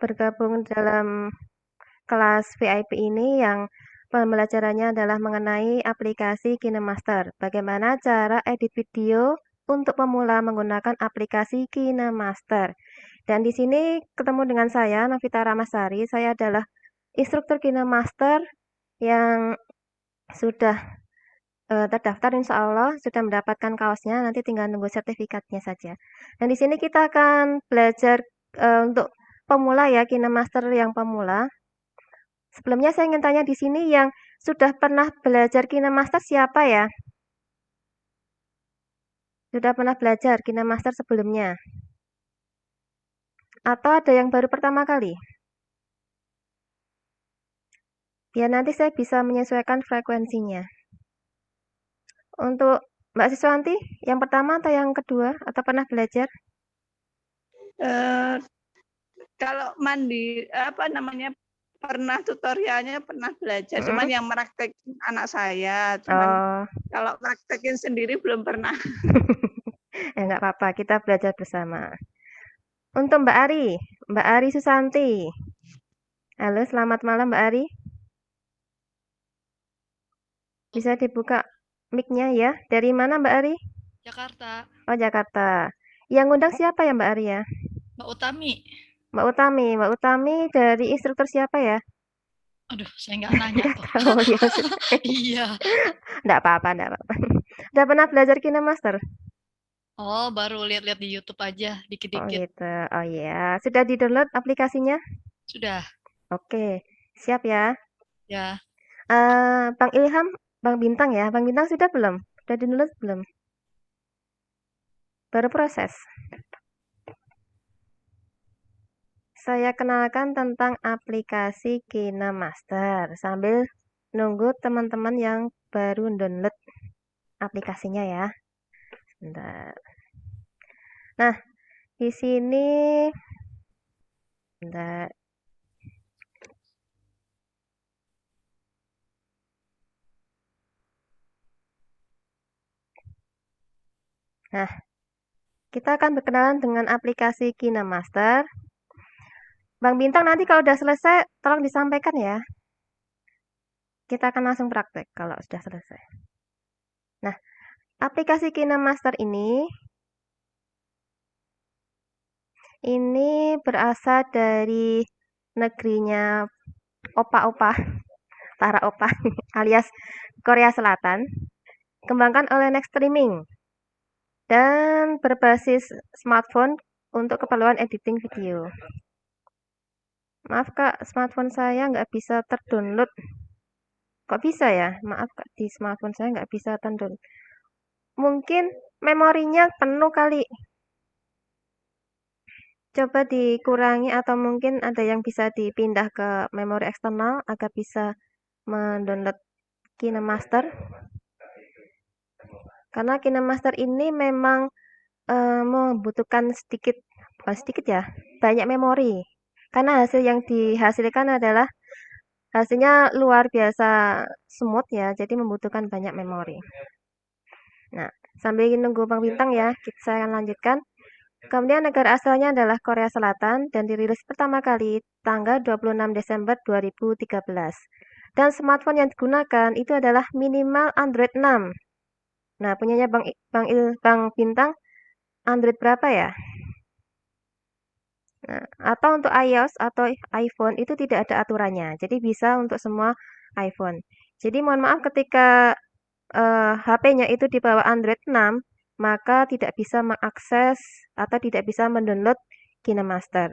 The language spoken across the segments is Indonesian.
bergabung dalam kelas VIP ini yang pembelajarannya adalah mengenai aplikasi KineMaster. Bagaimana cara edit video untuk pemula menggunakan aplikasi KineMaster. Dan di sini ketemu dengan saya, Novita Ramasari. Saya adalah instruktur KineMaster yang sudah terdaftar, insya Allah sudah mendapatkan kaosnya. Nanti tinggal nunggu sertifikatnya saja. Dan di sini kita akan belajar untuk pemula ya, KineMaster yang pemula. Sebelumnya saya ingin tanya di sini yang sudah pernah belajar KineMaster siapa ya? Sudah pernah belajar KineMaster sebelumnya? Atau ada yang baru pertama kali? Biar nanti saya bisa menyesuaikan frekuensinya. Untuk Mbak Siswanti, yang pertama atau yang kedua? Atau pernah belajar? Kalau pernah tutorialnya pernah belajar, cuman yang meraktekin anak saya, cuman kalau praktekin sendiri belum pernah. Ya nggak apa-apa, kita belajar bersama. Untuk Mbak Ari Susanti. Halo, selamat malam Mbak Ari. Bisa dibuka mic-nya ya. Dari mana Mbak Ari? Jakarta. Oh, Jakarta. Yang ngundang siapa ya Mbak Ari ya? Mbak Utami. Mbak Utami dari instruktur siapa ya? Aduh, saya nggak nanya tuh. Tahu ya. Iya. Nggak apa-apa, nggak apa-apa. Udah pernah belajar KineMaster? Oh, baru lihat-lihat di YouTube aja, Oh dikit-dikit. gitu. Oh iya. Sudah di-download aplikasinya? Sudah, Oke. Siap ya. ya. Bang Ilham, Bang Bintang ya. Bang Bintang sudah belum? Sudah di-download belum? Baru proses. Saya kenalkan tentang aplikasi KineMaster sambil nunggu teman-teman yang baru download aplikasinya ya. Sebentar. Nah, di sini sebentar. Nah, kita akan berkenalan dengan aplikasi KineMaster. Bang Bintang nanti kalau udah selesai tolong disampaikan ya. Kita akan langsung praktek kalau sudah selesai. Nah, aplikasi KineMaster ini berasal dari negerinya opa-opa, para opa alias Korea Selatan. Kembangkan oleh Next Streaming dan berbasis smartphone untuk keperluan editing video. Maaf Kak, smartphone saya nggak bisa terdownload. Kok bisa ya? Maaf Kak, di smartphone saya nggak bisa terdownload. Mungkin memorinya penuh kali. Coba dikurangi atau mungkin ada yang bisa dipindah ke memori eksternal agar bisa mendownload KineMaster. Karena KineMaster ini memang membutuhkan bukan sedikit ya, banyak memori. Karena hasil yang dihasilkan adalah hasilnya luar biasa smooth ya, jadi membutuhkan banyak memori. Nah, sambil nunggu Bang Bintang ya, saya akan lanjutkan. Kemudian negara asalnya adalah Korea Selatan dan dirilis pertama kali tanggal 26 Desember 2013. Dan smartphone yang digunakan itu adalah minimal Android 6. Nah, punyanya Bang Bintang Android berapa ya? Nah, atau untuk iOS atau iPhone itu tidak ada aturannya. Jadi bisa untuk semua iPhone. Jadi mohon maaf ketika HP-nya itu di bawah Android 6, maka tidak bisa mengakses atau tidak bisa mendownload KineMaster.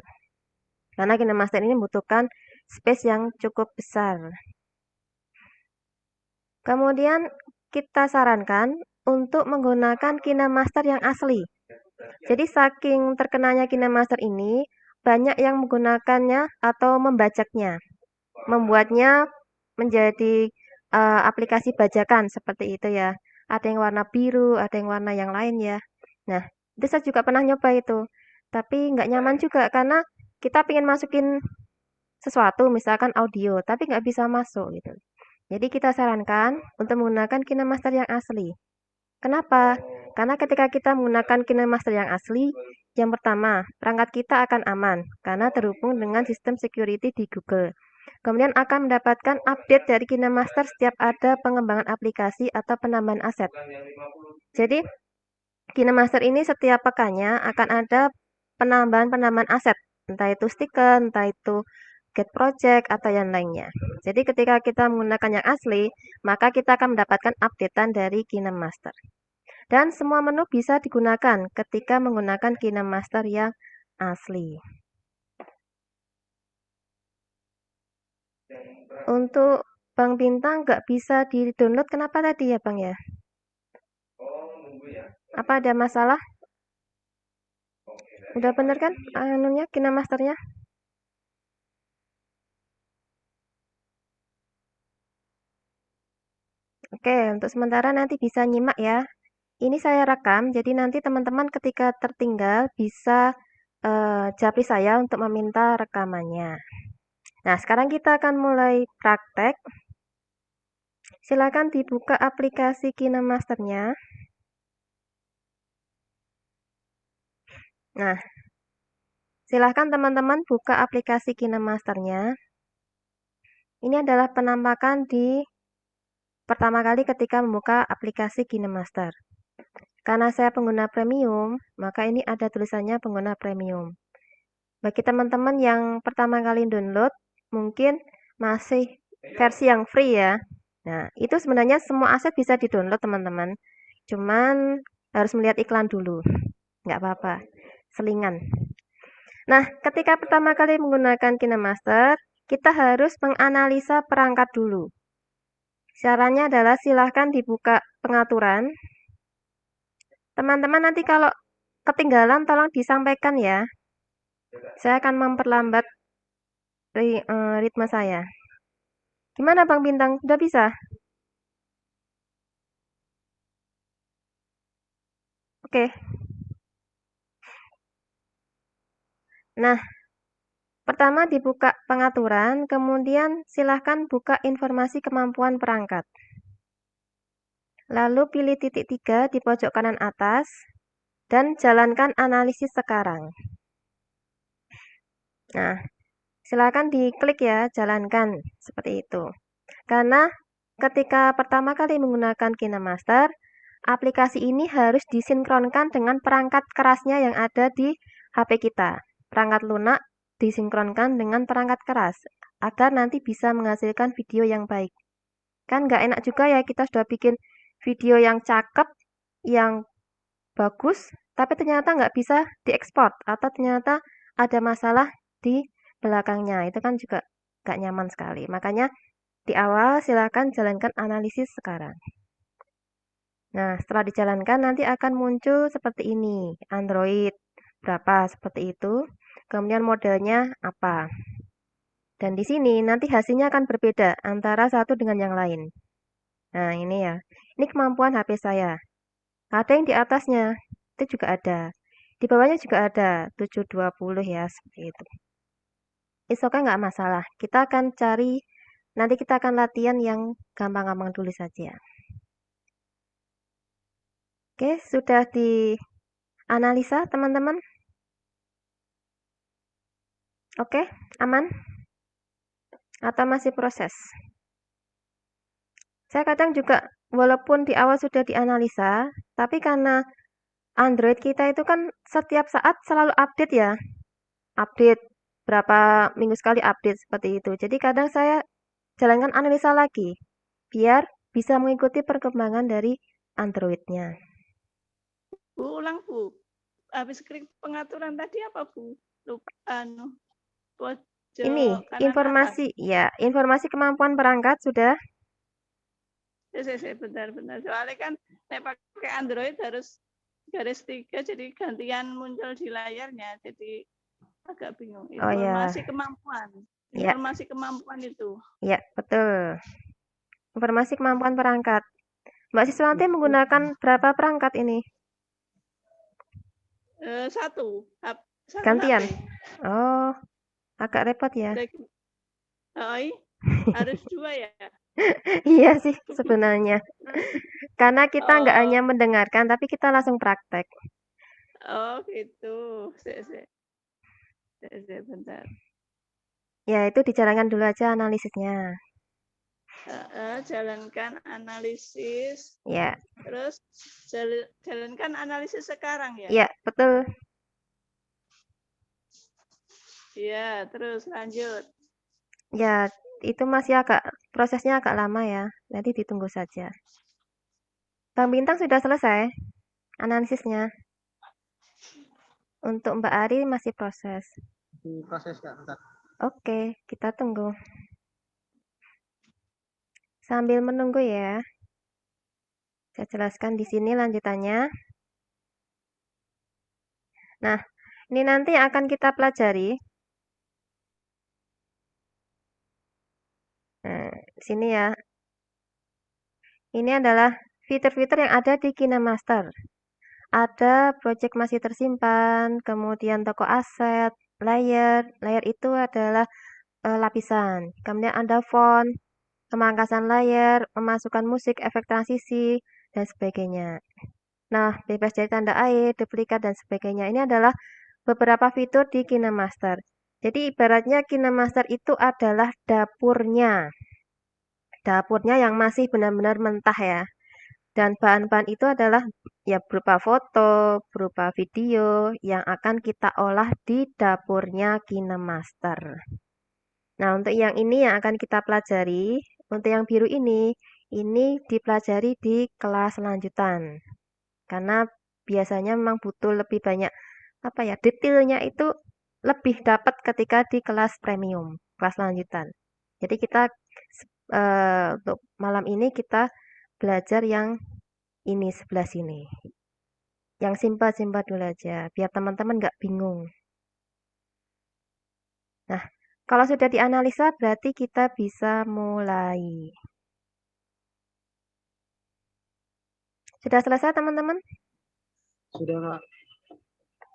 Karena KineMaster ini membutuhkan space yang cukup besar. Kemudian kita sarankan untuk menggunakan KineMaster yang asli. Jadi saking terkenalnya KineMaster ini, banyak yang menggunakannya atau membajaknya. Membuatnya menjadi aplikasi bajakan seperti itu ya. Ada yang warna biru, ada yang warna yang lain ya. Nah, itu saya juga pernah nyoba itu. Tapi nggak nyaman juga karena kita pengen masukin sesuatu, misalkan audio, tapi nggak bisa masuk gitu. Jadi kita sarankan untuk menggunakan KineMaster yang asli. Kenapa? Karena ketika kita menggunakan KineMaster yang asli, Yang pertama, perangkat kita akan aman karena terhubung dengan sistem security di Google. Kemudian akan mendapatkan update dari KineMaster setiap ada pengembangan aplikasi atau penambahan aset. Jadi, KineMaster ini setiap pekannya akan ada penambahan aset, entah itu stiker, entah itu get project, atau yang lainnya. Jadi ketika kita menggunakan yang asli, maka kita akan mendapatkan updatean dari KineMaster. Dan semua menu bisa digunakan ketika menggunakan KineMaster yang asli. Untuk Bang Bintang nggak bisa di-download, kenapa tadi ya Bang ya? Apa ada masalah? Udah bener kan anunya KineMasternya? Oke, untuk sementara nanti bisa nyimak ya. Ini saya rekam, jadi nanti teman-teman ketika tertinggal bisa japri saya untuk meminta rekamannya. Nah, sekarang kita akan mulai praktek. Silakan dibuka aplikasi KineMasternya. Nah, silakan teman-teman buka aplikasi KineMasternya. Ini adalah penampakan di pertama kali ketika membuka aplikasi KineMaster. Karena saya pengguna premium, maka ini ada tulisannya pengguna premium. Bagi teman-teman yang pertama kali download, mungkin masih versi yang free ya. Nah, itu sebenarnya semua aset bisa di-download teman-teman. Cuman harus melihat iklan dulu. Nggak apa-apa, selingan. Nah, ketika pertama kali menggunakan KineMaster, kita harus menganalisa perangkat dulu. Caranya adalah silahkan dibuka pengaturan. Teman-teman nanti kalau ketinggalan tolong disampaikan ya. Saya akan memperlambat ritme saya. Gimana Bang Bintang? Udah bisa? Oke. Nah, pertama dibuka pengaturan, kemudian silahkan buka informasi kemampuan perangkat. Lalu pilih titik 3 di pojok kanan atas, dan jalankan analisis sekarang. Nah, silakan diklik ya, jalankan seperti itu. Karena ketika pertama kali menggunakan KineMaster, aplikasi ini harus disinkronkan dengan perangkat kerasnya yang ada di HP kita. Perangkat lunak disinkronkan dengan perangkat keras, agar nanti bisa menghasilkan video yang baik. Kan nggak enak juga ya kita sudah bikin video yang cakep, yang bagus, tapi ternyata nggak bisa diekspor, atau ternyata ada masalah di belakangnya. Itu kan juga nggak nyaman sekali. Makanya di awal silakan jalankan analisis sekarang. Nah, setelah dijalankan nanti akan muncul seperti ini. Android berapa seperti itu. Kemudian modelnya apa. Dan di sini nanti hasilnya akan berbeda antara satu dengan yang lain. Nah, ini ya. Ini kemampuan HP saya. Ada yang di atasnya. Itu juga ada. Di bawahnya juga ada. 720 ya, seperti itu. Oke, nggak masalah. Kita akan cari, nanti kita akan latihan yang gampang-gampang dulu saja. Oke, sudah dianalisa teman-teman? Oke, aman? Atau masih proses? Saya kadang juga, walaupun di awal sudah dianalisa, tapi karena Android kita itu kan setiap saat selalu update ya. Update, berapa minggu sekali update seperti itu. Jadi kadang saya jalankan analisa lagi, biar bisa mengikuti perkembangan dari Android-nya. Bu, ulang Bu. Habis klik pengaturan tadi apa Bu? Lupa, pojok ini informasi atas. Ya, informasi kemampuan perangkat sudah. Benar-benar. Soalnya kan saya pakai Android harus garis 3, jadi gantian muncul di layarnya, jadi agak bingung. Informasi kemampuan. Informasi kemampuan itu. Ya, betul. Informasi kemampuan perangkat. Mbak Siswanti menggunakan berapa perangkat ini? Satu gantian. HP. Oh, agak repot ya. Harus 2 ya. Iya sih sebenarnya. Karena kita nggak hanya mendengarkan, tapi kita langsung praktek. Oh gitu. Bentar. Ya, itu dijalankan dulu aja analisisnya. Jalankan analisis. Ya. Terus jalankan analisis sekarang ya? Ya, betul. Ya, terus lanjut. Ya, itu masih prosesnya agak lama ya. Nanti ditunggu saja. Bang Bintang sudah selesai analisisnya. Untuk Mbak Ari masih proses. Proses Kak, bentar. Oke, kita tunggu. Sambil menunggu ya. Saya jelaskan di sini lanjutannya. Nah, ini nanti akan kita pelajari. Nah, di sini ya. Ini adalah fitur-fitur yang ada di KineMaster. Ada project masih tersimpan, kemudian toko aset, layer. Layer itu adalah lapisan. Kemudian ada font, pemangkasan layar, memasukkan musik, efek transisi, dan sebagainya. Nah, bebas dari tanda air, duplikat, dan sebagainya. Ini adalah beberapa fitur di KineMaster. Jadi ibaratnya KineMaster itu adalah dapurnya. Dapurnya yang masih benar-benar mentah ya. Dan bahan-bahan itu adalah ya berupa foto, berupa video yang akan kita olah di dapurnya KineMaster. Nah, untuk yang ini yang akan kita pelajari, untuk yang biru ini dipelajari di kelas lanjutan. Karena biasanya memang butuh lebih banyak detailnya itu lebih dapat ketika di kelas premium, kelas lanjutan. Jadi kita untuk malam ini kita belajar yang ini sebelah sini. Yang simpel-simpel dulu aja, biar teman-teman nggak bingung. Nah, kalau sudah dianalisa berarti kita bisa mulai. Sudah selesai teman-teman? Sudah Kak.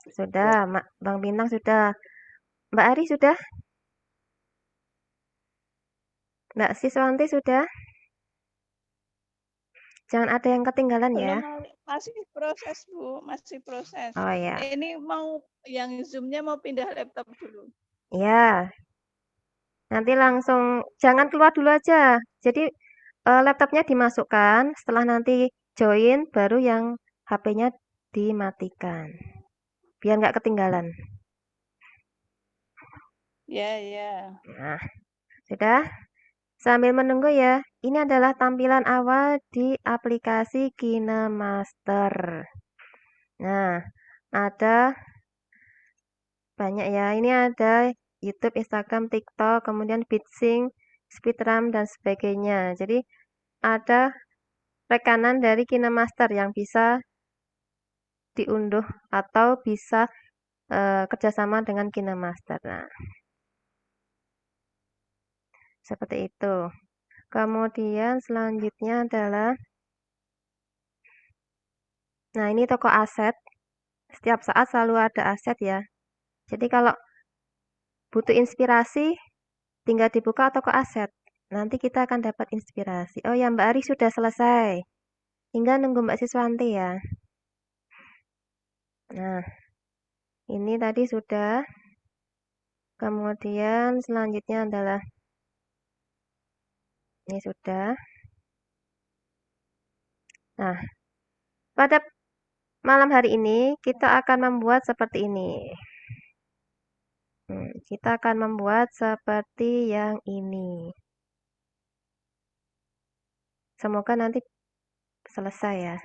Sudah, Bang Bintang sudah. Mbak Ari sudah? Mbak Siswanti sudah? Jangan ada yang ketinggalan ya. Belum, masih proses Bu, masih proses. Oh ya. Ini mau yang Zoom-nya mau pindah laptop dulu. Ya. Nanti langsung jangan keluar dulu aja. Jadi laptopnya dimasukkan, setelah nanti join baru yang HP-nya dimatikan. Biar nggak ketinggalan. Ya, ya. Nah, sudah? Sambil menunggu ya, ini adalah tampilan awal di aplikasi KineMaster. Nah, ada banyak ya. Ini ada YouTube, Instagram, TikTok, kemudian BitSync, SpeedRAM, dan sebagainya. Jadi, ada rekanan dari KineMaster yang bisa diunduh atau bisa kerjasama dengan KineMaster. Nah, seperti itu. Kemudian selanjutnya adalah, nah ini toko aset. Setiap saat selalu ada aset ya. Jadi kalau butuh inspirasi, tinggal dibuka toko aset. Nanti kita akan dapat inspirasi. Oh ya, Mbak Ari sudah selesai. Tinggal nunggu Mbak Siswanti ya. Nah, ini tadi sudah. Kemudian selanjutnya adalah ini sudah. Nah, pada malam hari ini kita akan membuat seperti ini. Kita akan membuat seperti yang ini. Semoga nanti selesai ya.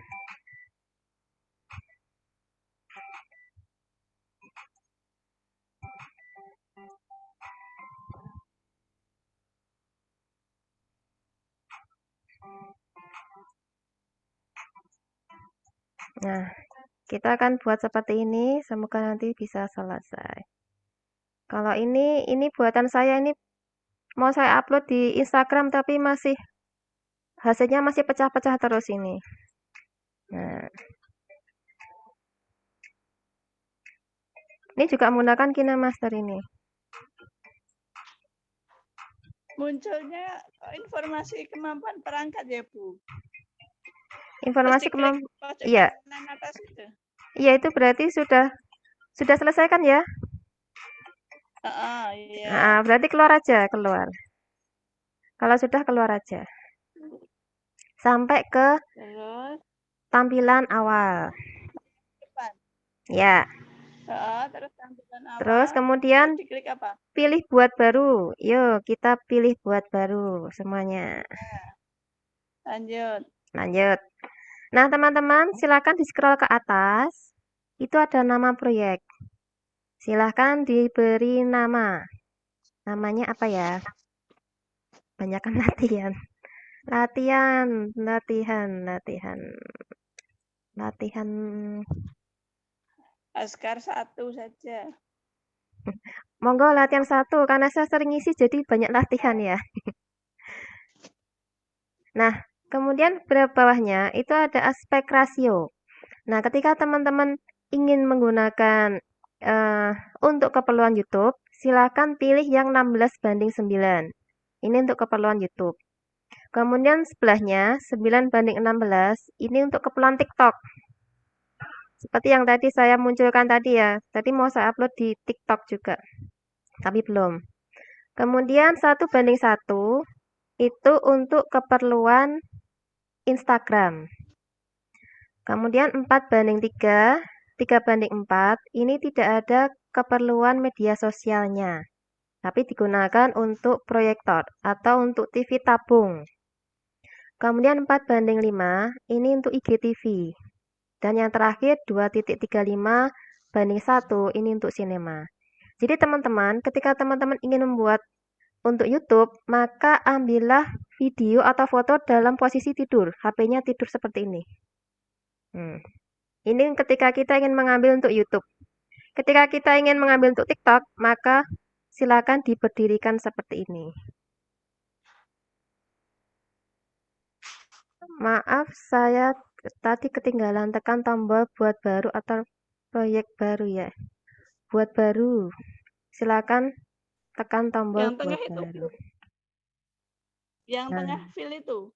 Nah, kita akan buat seperti ini, semoga nanti bisa selesai. Kalau ini buatan saya, ini mau saya upload di Instagram tapi hasilnya masih pecah-pecah terus ini. Nah, ini juga menggunakan KineMaster ini. Munculnya informasi kemampuan perangkat ya Bu. Informasi kemampuan. Iya. Atas itu. Iya, itu berarti sudah selesai kan ya? Iya. Berarti keluar aja, keluar. Kalau sudah keluar aja. Sampai ke Terus tampilan awal. depan. Ya. Terus tampilan Terus awal. kemudian Terus diklik apa? pilih buat baru. Yuk, kita pilih buat baru semuanya. Lanjut. Lanjut. Nah, teman-teman, silakan di-scroll ke atas. Itu ada nama proyek. Silakan diberi nama. Namanya apa ya? Banyakkan latihan. Latihan. Askar 1 saja. Monggo latihan 1, karena saya sering ngisi jadi banyak latihan ya. Nah, kemudian bawahnya itu ada aspek rasio. Nah, ketika teman-teman ingin menggunakan untuk keperluan YouTube, silakan pilih yang 16:9. Ini untuk keperluan YouTube. Kemudian sebelahnya 9:16, ini untuk keperluan TikTok. Seperti yang tadi saya munculkan tadi ya. Tadi mau saya upload di TikTok juga, tapi belum. Kemudian 1:1 itu untuk keperluan Instagram. Kemudian 4:3, 3:4, ini tidak ada keperluan media sosialnya, tapi digunakan untuk proyektor atau untuk TV tabung. Kemudian 4:5, ini untuk IGTV. Dan yang terakhir 2.35:1, ini untuk sinema. Jadi teman-teman, ketika teman-teman ingin membuat untuk YouTube, maka ambillah video atau foto dalam posisi tidur. HP-nya tidur seperti ini. Ini ketika kita ingin mengambil untuk YouTube. Ketika kita ingin mengambil untuk TikTok, maka silakan diberdirikan seperti ini. Maaf, saya tadi ketinggalan tekan tombol buat baru atau proyek baru ya. Buat baru. Silakan tekan tombol yang buat tengah baru. Yang tengah fil itu.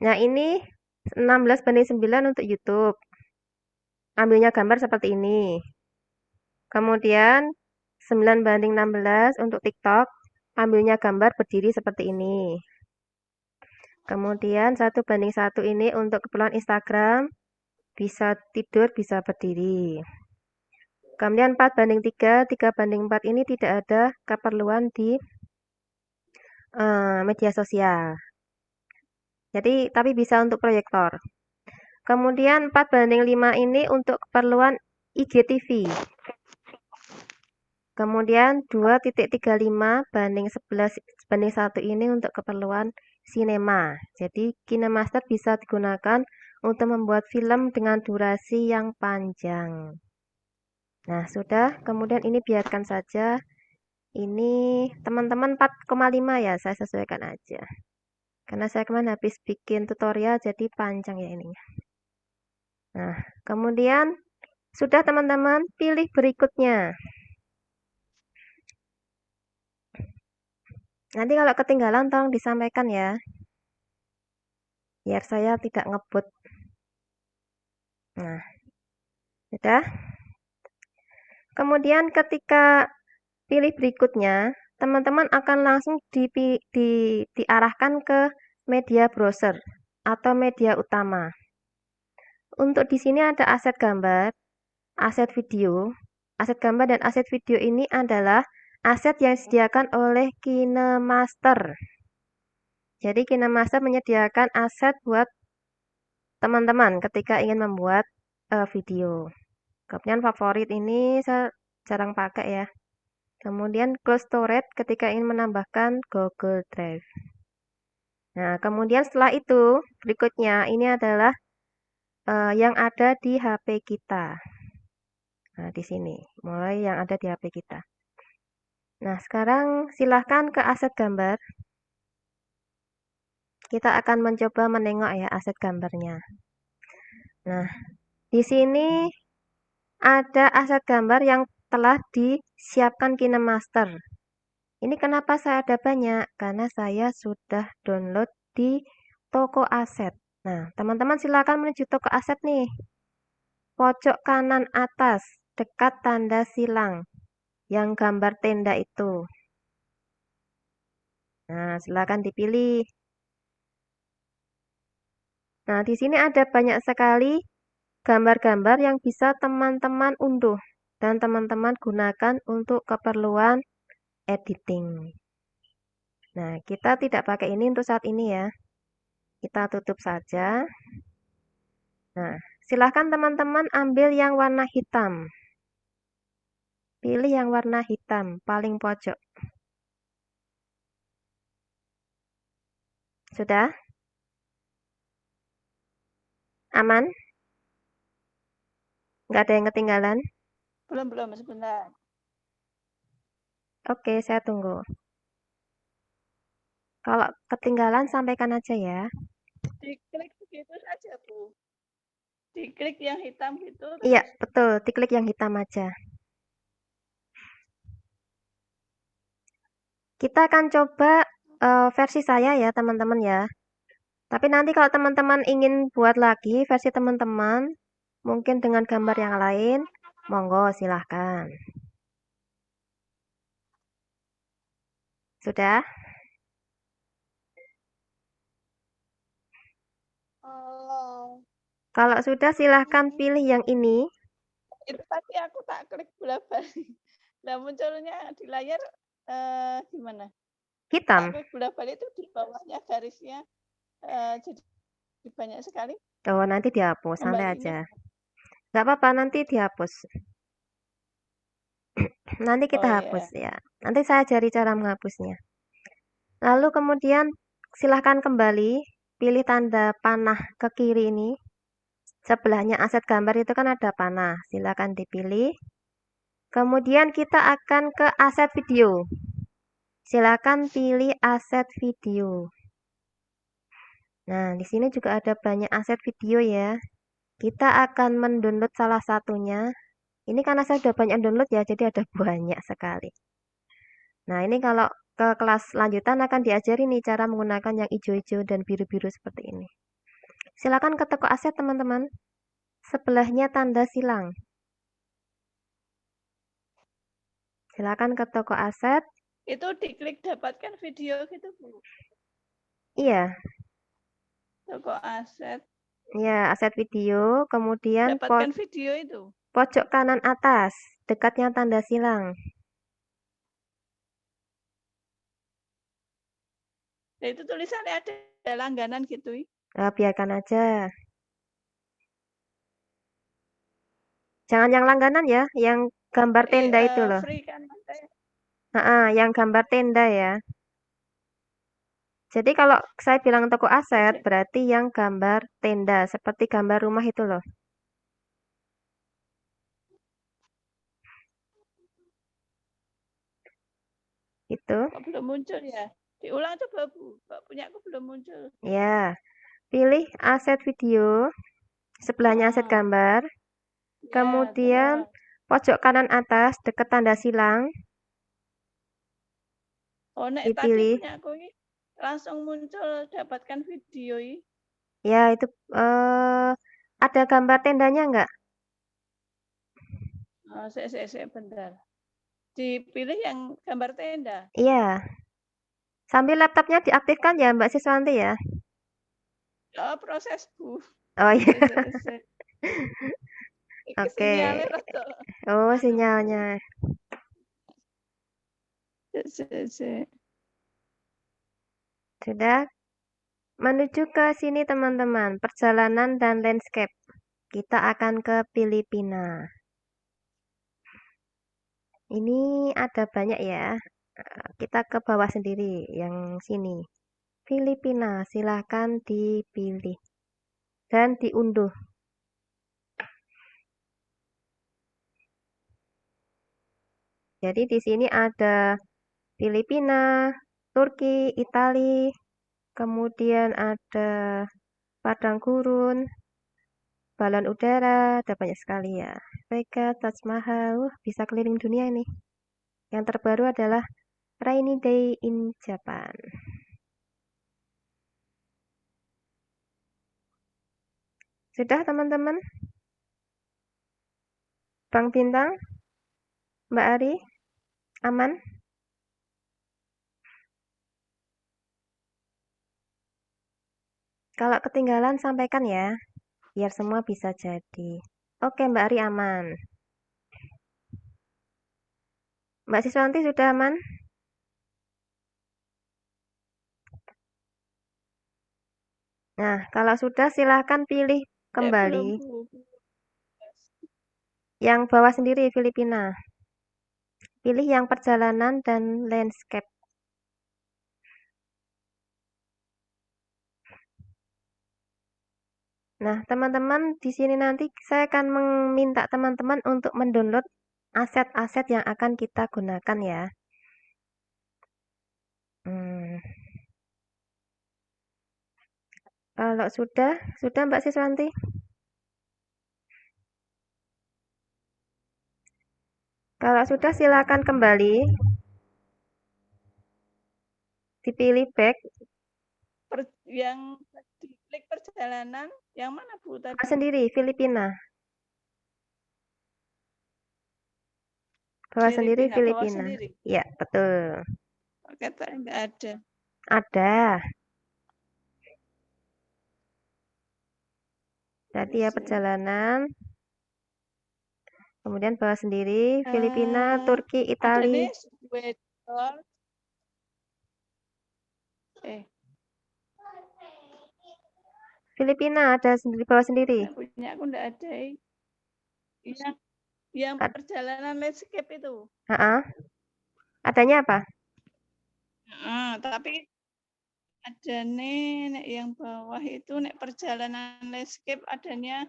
Nah, ini 16:9 untuk YouTube. Ambilnya gambar seperti ini. Kemudian 9:16 untuk TikTok. Ambilnya gambar berdiri seperti ini. Kemudian 1:1 ini untuk keperluan Instagram. Bisa tidur, bisa berdiri. Kemudian 4:3, 3:4 ini tidak ada keperluan di media sosial. Jadi, tapi bisa untuk proyektor. Kemudian 4:5 ini untuk keperluan IGTV. Kemudian 2.35:11:1 ini untuk keperluan sinema. Jadi KineMaster bisa digunakan untuk membuat film dengan durasi yang panjang. Nah, sudah. Kemudian ini biarkan saja. Ini teman-teman 4,5 ya, saya sesuaikan aja. Karena saya kemarin habis bikin tutorial jadi panjang ya ininya. Nah, kemudian sudah teman-teman, pilih berikutnya. Nanti kalau ketinggalan tolong disampaikan ya. Biar saya tidak ngebut. Nah, sudah. Kemudian ketika pilih berikutnya, teman-teman akan langsung diarahkan ke media browser atau media utama. Untuk di sini ada aset gambar, aset video. Aset gambar dan aset video ini adalah aset yang disediakan oleh KineMaster. Jadi KineMaster menyediakan aset buat teman-teman ketika ingin membuat video. Kemudian favorit ini saya jarang pakai ya. Kemudian close storage ketika ingin menambahkan Google Drive. Nah, kemudian setelah itu berikutnya ini adalah yang ada di HP kita. Nah, di sini mulai yang ada di HP kita. Nah, sekarang silahkan ke aset gambar. Kita akan mencoba menengok ya aset gambarnya. Nah, di sini ada aset gambar yang telah disiapkan KineMaster. Ini kenapa saya ada banyak? Karena saya sudah download di toko aset. Nah, teman-teman silakan menuju toko aset nih. pojok kanan atas, dekat tanda silang, yang gambar tenda itu. Nah, silakan dipilih. Nah, di sini ada banyak sekali gambar-gambar yang bisa teman-teman unduh dan teman-teman gunakan untuk keperluan editing. Nah, kita tidak pakai ini untuk saat ini ya. Kita tutup saja. Nah, silahkan teman-teman ambil yang warna hitam. Pilih yang warna hitam, paling pojok. Sudah? Aman? Nggak ada yang ketinggalan? Belum, sebentar. Oke, saya tunggu. Kalau ketinggalan, sampaikan aja ya. Diklik begitu saja, Bu. Diklik yang hitam gitu. Iya, betul. Diklik yang hitam aja. Kita akan coba versi saya ya, teman-teman ya. Tapi nanti kalau teman-teman ingin buat lagi versi teman-teman, mungkin dengan gambar yang lain, monggo silahkan. Sudah? Kalau sudah silahkan pilih yang ini. Itu tadi aku tak klik bola-balik. Nah, munculnya di layar gimana? Hitam. Tak klik bola-balik itu di bawahnya garisnya jadi banyak sekali. Oh, nanti dihapus, santai aja. Nggak apa-apa, nanti dihapus. Nanti kita hapus ya. Nanti saya ajari cara menghapusnya. Lalu kemudian silahkan kembali, pilih tanda panah ke kiri ini. Sebelahnya aset gambar itu kan ada panah, silahkan dipilih. Kemudian kita akan ke aset video. Silakan pilih aset video. Nah, di sini juga ada banyak aset video ya. Kita akan mendownload salah satunya. Ini karena saya sudah banyak download ya, jadi ada banyak sekali. Nah, ini kalau ke kelas lanjutan akan diajari nih cara menggunakan yang hijau-hijau dan biru-biru seperti ini. Silakan ke toko aset teman-teman. Sebelahnya tanda silang. Silakan ke toko aset. Itu diklik dapatkan video gitu, Bu. Iya. Toko aset. Ya, aset video, kemudian dapatkan video itu. Pojok kanan atas, dekatnya tanda silang. Nah, itu tulisannya ada langganan gitu. Nah, biarkan aja. Jangan yang langganan ya, yang gambar tenda itu loh. Free kan? Yang gambar tenda ya. Jadi kalau saya bilang toko aset, berarti yang gambar tenda, seperti gambar rumah itu loh. Itu. Kok belum muncul ya? Diulang coba, Bu. Punya aku belum muncul. Ya, pilih aset video, sebelahnya aset gambar. Kemudian pojok kanan atas, dekat tanda silang. Oh, nek dipilih. Tadi punya aku ini langsung muncul dapatkan video ini. Ya, itu ada gambar tendanya enggak? Oh, saya bentar. Dipilih yang gambar tenda. Iya. Sambil laptopnya diaktifkan ya, Mbak Siswanti ya. Oh, proses, Bu. Oh iya. Oke. Oh, sinyalnya. Sudah. Menuju ke sini teman-teman, perjalanan dan landscape. Kita akan ke Filipina. Ini ada banyak ya. Kita ke bawah sendiri, yang sini. Filipina, silahkan dipilih. Dan diunduh. Jadi di sini ada Filipina, Turki, Italia, kemudian ada padang gurun, balon udara, ada banyak sekali ya. Vega, Taj Mahal, bisa keliling dunia ini. Yang terbaru adalah Rainy Day in Japan. Sudah teman-teman? Bang Bintang, Mbak Ari, aman? Kalau ketinggalan sampaikan ya, biar semua bisa jadi. Oke, Mbak Ari aman. Mbak Siswanti sudah aman? Nah, kalau sudah silahkan pilih kembali. Belum, Bu. Yang bawah sendiri Filipina. Pilih yang perjalanan dan landscape. Nah, teman-teman, di sini nanti saya akan meminta teman-teman untuk mendownload aset-aset yang akan kita gunakan ya. Kalau sudah Mbak Siswanti? Kalau sudah silakan kembali. Dipilih back. Yang diklik perjalanan, yang mana Bu tadi? Sendiri, Filipina. Bawah sendiri Filipina. Ya, betul. Oke, enggak ada. Ada. Tadi ya perjalanan. Kemudian bawah sendiri Filipina, Turki, Italia. Filipina ada sendiri bawah sendiri. Punya aku enggak ada. Yang perjalanan landscape itu. Adanya apa? Tapi ada nih yang bawah itu nek perjalanan landscape adanya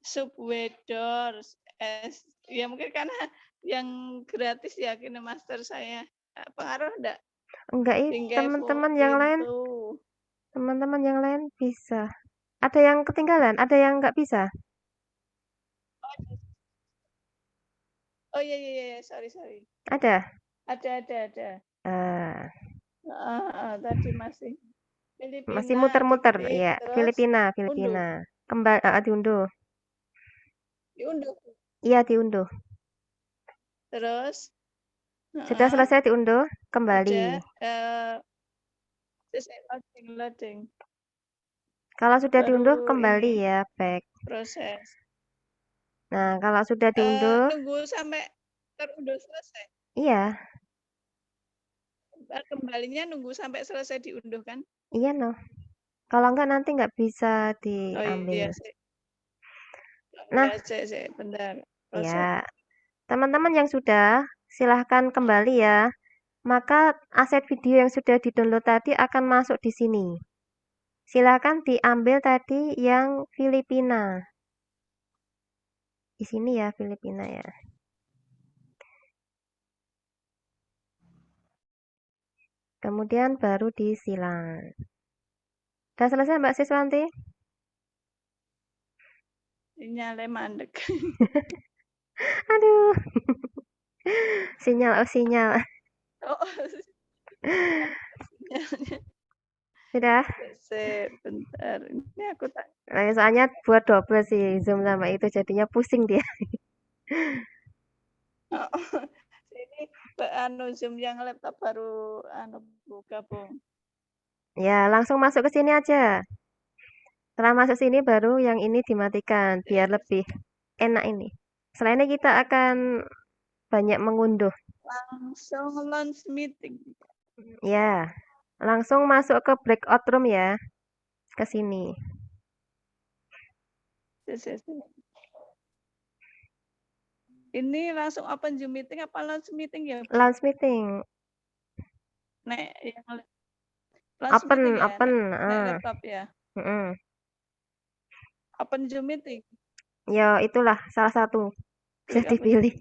subway doors. Ya mungkin karena yang gratis ya KineMaster saya. Pengaruh enggak? Enggak, teman-teman yang lain. Teman-teman yang lain bisa. Ada yang ketinggalan, ada yang enggak bisa. Oh iya, sorry. Ada. Ada. Tadi masih Filipina. Masih muter-muter, ya. Filipina. Unduh. Kembali diunduh. Diunduh. Iya, diunduh. Terus sudah selesai diunduh, kembali. Loading. Kalau sudah diunduh, kembali ya, back. Proses. Nah, kalau sudah diunduh, nunggu sampai terunduh selesai. Iya. Kembalinya nunggu sampai selesai diunduh kan? Iya, no. Kalau enggak nanti enggak bisa diambil. Oh iya, nah, bentar. Proses. Ya. Teman-teman yang sudah, silahkan kembali ya. Maka aset video yang sudah di-download tadi akan masuk di sini. Silakan diambil tadi yang Filipina. Di sini ya Filipina ya. Kemudian baru disilang. Sudah selesai Mbak Siswanti? Sinyalnya mandek. Aduh. Sinyal. Oh. Sudah? Sebentar. Ini aku tak. Soalnya buat double sih Zoom sama itu jadinya pusing dia. Ini Zoom yang laptop baru gabung. Ya, langsung masuk ke sini aja. Setelah masuk sini baru yang ini dimatikan biar lebih enak ini. Selainnya kita akan banyak mengunduh. Langsung launch meeting. Ya, langsung masuk ke breakout room ya. Ke sini. Ini langsung open Zoom meeting apa launch meeting ya? Launch meeting. Nek yang open. Nek laptop ya. Open Zoom meeting. Ya, itulah salah satu. Bisa dipilih.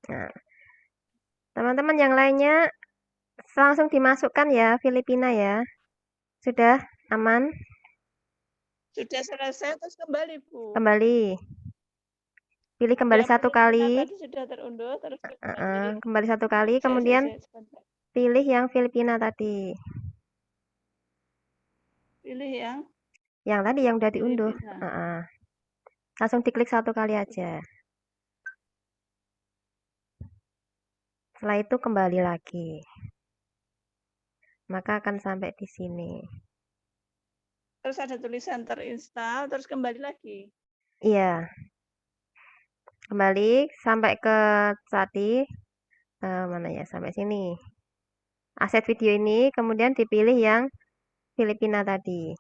Nah, teman-teman yang lainnya langsung dimasukkan ya Filipina ya. Sudah aman? Sudah selesai terus kembali Bu. Kembali. Pilih kembali satu kali. Tadi sudah terunduh terus kembali satu kali kemudian pilih yang Filipina tadi. Pilih yang tadi yang udah diunduh. Filipina. Langsung diklik 1 kali aja. Setelah itu kembali lagi. Maka akan sampai di sini. Terus ada tulisan terinstall, terus kembali lagi. Iya. Kembali sampai ke tadi. Mana ya? Sampai sini. Aset video ini, kemudian dipilih yang Filipina tadi.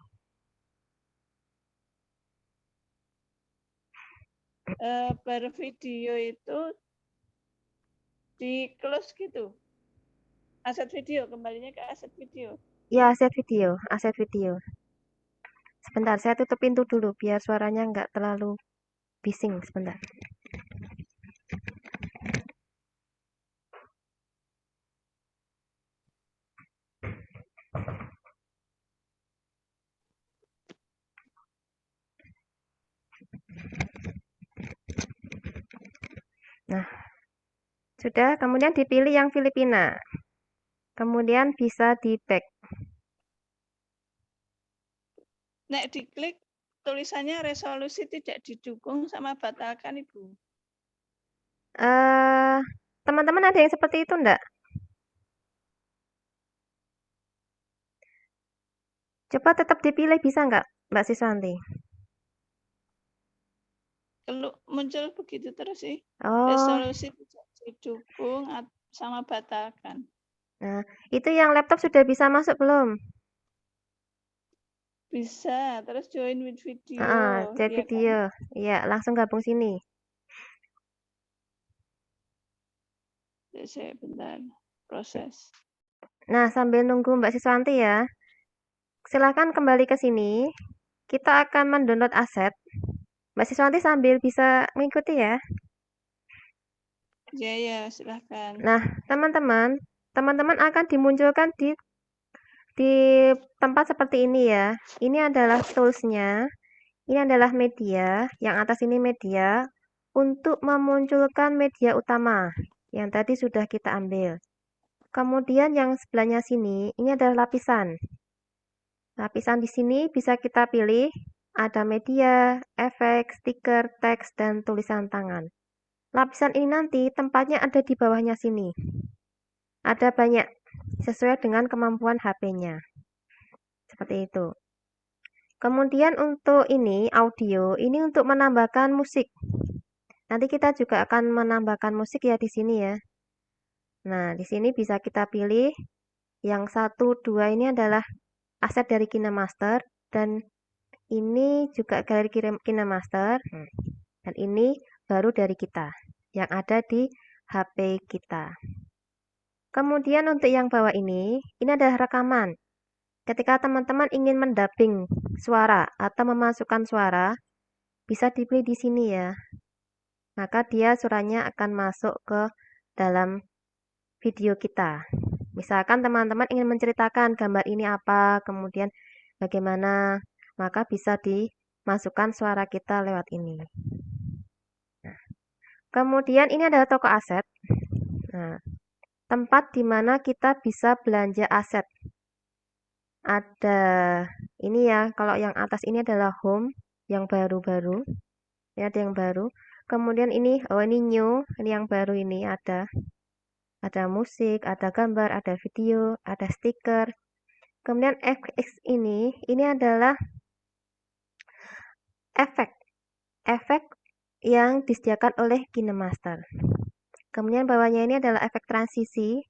Per video itu di close gitu. Aset video, kembalinya ke aset video. Ya, aset video. Sebentar, saya tutup pintu dulu biar suaranya nggak terlalu bising. Sebentar. Nah, sudah. Kemudian dipilih yang Filipina. Kemudian bisa di back. Nek diklik tulisannya resolusi tidak didukung sama batalkan, Ibu. Teman-teman ada yang seperti itu enggak? Coba tetap dipilih bisa enggak, Mbak Siswanti? Kalau muncul begitu terus sih. Oh. Resolusi tidak didukung sama batalkan. Nah, itu yang laptop sudah bisa masuk belum? Bisa, terus join with video. Join ya video. Kan? Iya, langsung gabung sini. Saya bentar, proses. Nah, sambil nunggu Mbak Siswanti ya. Silakan kembali ke sini. Kita akan mendownload aset. Mbak Siswanti sambil bisa mengikuti ya. Ya, silakan. Nah, teman-teman akan dimunculkan di tempat seperti ini ya. Ini adalah tools-nya. Ini adalah media. Yang atas ini media untuk memunculkan media utama yang tadi sudah kita ambil. Kemudian yang sebelahnya sini, ini adalah lapisan. Lapisan di sini bisa kita pilih, ada media, efek, stiker, teks, dan tulisan tangan. Lapisan ini nanti tempatnya ada di bawahnya sini. Ada banyak, sesuai dengan kemampuan HP-nya. Seperti itu. Kemudian untuk ini, audio, ini untuk menambahkan musik. Nanti kita juga akan menambahkan musik ya di sini ya. Nah, di sini bisa kita pilih yang 1, 2 ini adalah aset dari KineMaster dan ini juga galeri KineMaster dan ini baru dari kita yang ada di HP kita. Kemudian untuk yang bawah ini adalah rekaman. Ketika teman-teman ingin mendubbing suara atau memasukkan suara, bisa dipilih di sini ya. Maka dia suaranya akan masuk ke dalam video kita. Misalkan teman-teman ingin menceritakan gambar ini apa, kemudian bagaimana, maka bisa dimasukkan suara kita lewat ini. Nah, kemudian ini adalah toko aset. Nah, tempat di mana kita bisa belanja aset. Ada ini ya, kalau yang atas ini adalah home, yang baru-baru. Ini ada yang baru. Kemudian ini, ini new, ini yang baru ini ada. Ada musik, ada gambar, ada video, ada stiker. Kemudian FX ini adalah efek yang disediakan oleh KineMaster. Kemudian bawahnya ini adalah efek transisi.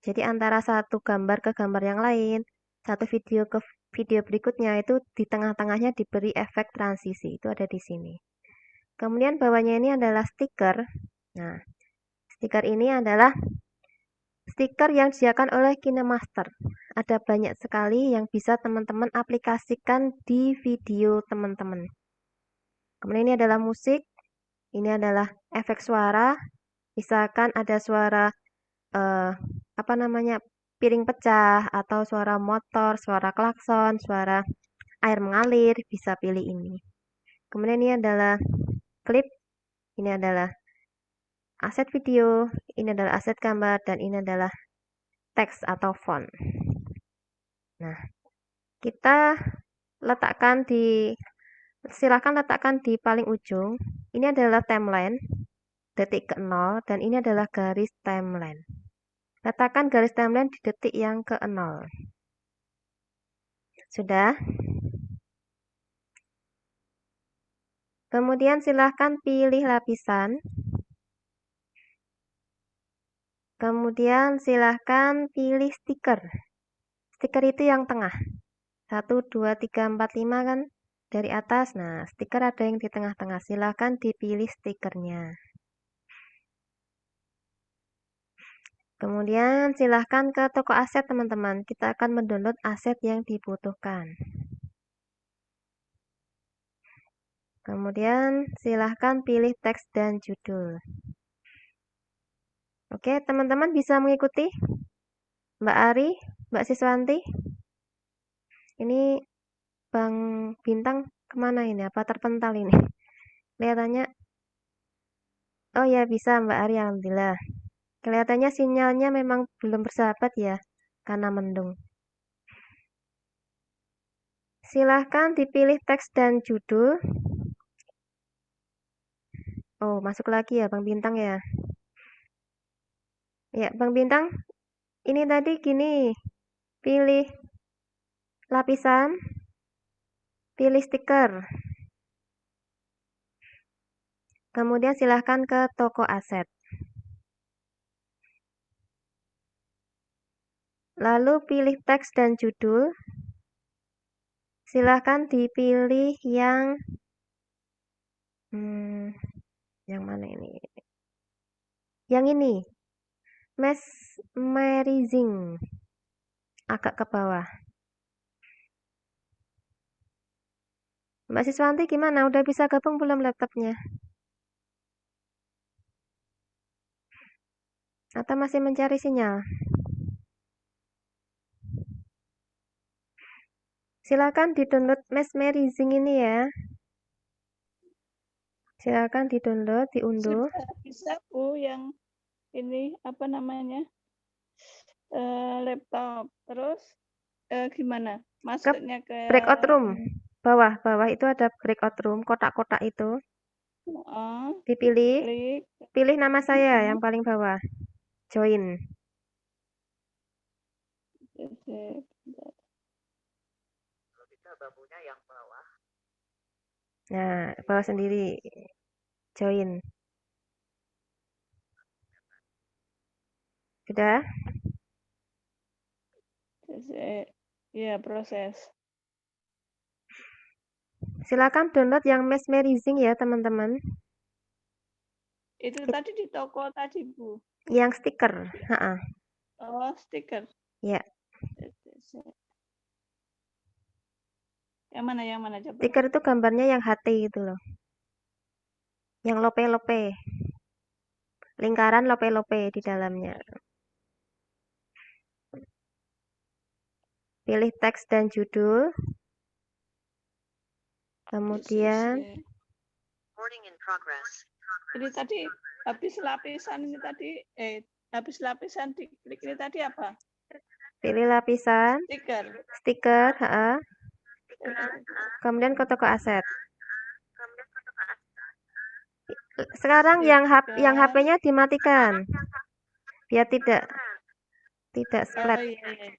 Jadi antara satu gambar ke gambar yang lain, satu video ke video berikutnya itu di tengah-tengahnya diberi efek transisi. Itu ada di sini. Kemudian bawahnya ini adalah stiker. Nah, stiker ini adalah stiker yang disediakan oleh KineMaster. Ada banyak sekali yang bisa teman-teman aplikasikan di video teman-teman. Kemudian ini adalah musik. Ini adalah efek suara. Misalkan ada suara piring pecah atau suara motor, suara klakson, suara air mengalir, bisa pilih ini. Kemudian ini adalah klip, ini adalah aset video, ini adalah aset gambar, dan ini adalah teks atau font. Nah, Kita silahkan letakkan di paling ujung. Ini adalah timeline, detik ke-0, dan ini adalah garis timeline. Letakkan garis timeline di detik yang ke-0. Sudah? Kemudian silahkan pilih lapisan. Kemudian silahkan pilih stiker. Stiker itu yang tengah. 1, 2, 3, 4, 5 kan dari atas. Nah, stiker ada yang di tengah-tengah. Silahkan dipilih stikernya. Kemudian silahkan ke toko aset teman-teman. Kita akan mendownload aset yang dibutuhkan. Kemudian silahkan pilih teks dan judul. Oke, teman-teman bisa mengikuti? Mbak Ari, Mbak Siswanti? Ini Bang Bintang kemana ini? Apa terpental ini? Kelihatannya, oh ya bisa Mbak Ari, alhamdulillah. Kelihatannya sinyalnya memang belum bersahabat ya, karena mendung. Silahkan dipilih teks dan judul. Oh, masuk lagi ya Bang Bintang ya. Ya, Bang Bintang, ini tadi gini, pilih lapisan, pilih stiker. Kemudian silahkan ke toko aset. Lalu pilih teks dan judul. Silahkan dipilih yang mana ini? Yang ini. Mesmerizing. Agak ke bawah. Mbak Siswanti gimana? Udah bisa gabung belum laptopnya? Atau masih mencari sinyal? Silakan di-download Mesmerizing ini ya. Silakan di-download, diunduh. Sudah bisa Bu yang ini apa namanya? Laptop. Terus gimana? Masuknya ke breakout room. Bawah itu ada breakout room, kotak-kotak itu. Dipilih. Klik. Pilih nama saya yang paling bawah. Join. Kalau bisa bambunya yang bawah. Nah, bawah sendiri. Join. Sudah? Ya, proses. Silakan download yang Mesmerizing ya, teman-teman. Itu tadi di toko tadi, Bu. Yang stiker. Oh, stiker. Ya. Yang mana coba? Stiker itu gambarnya yang hati gitu loh. Yang lope-lope. Lingkaran lope-lope di dalamnya. Pilih teks dan judul. Kemudian Recording in progress. Ini tadi habis lapisan diklik ini tadi apa? Pilih lapisan. Stiker, Kemudian ke toko aset. Sekarang yang HP-nya dimatikan. Biar tidak splat. Oh, iya.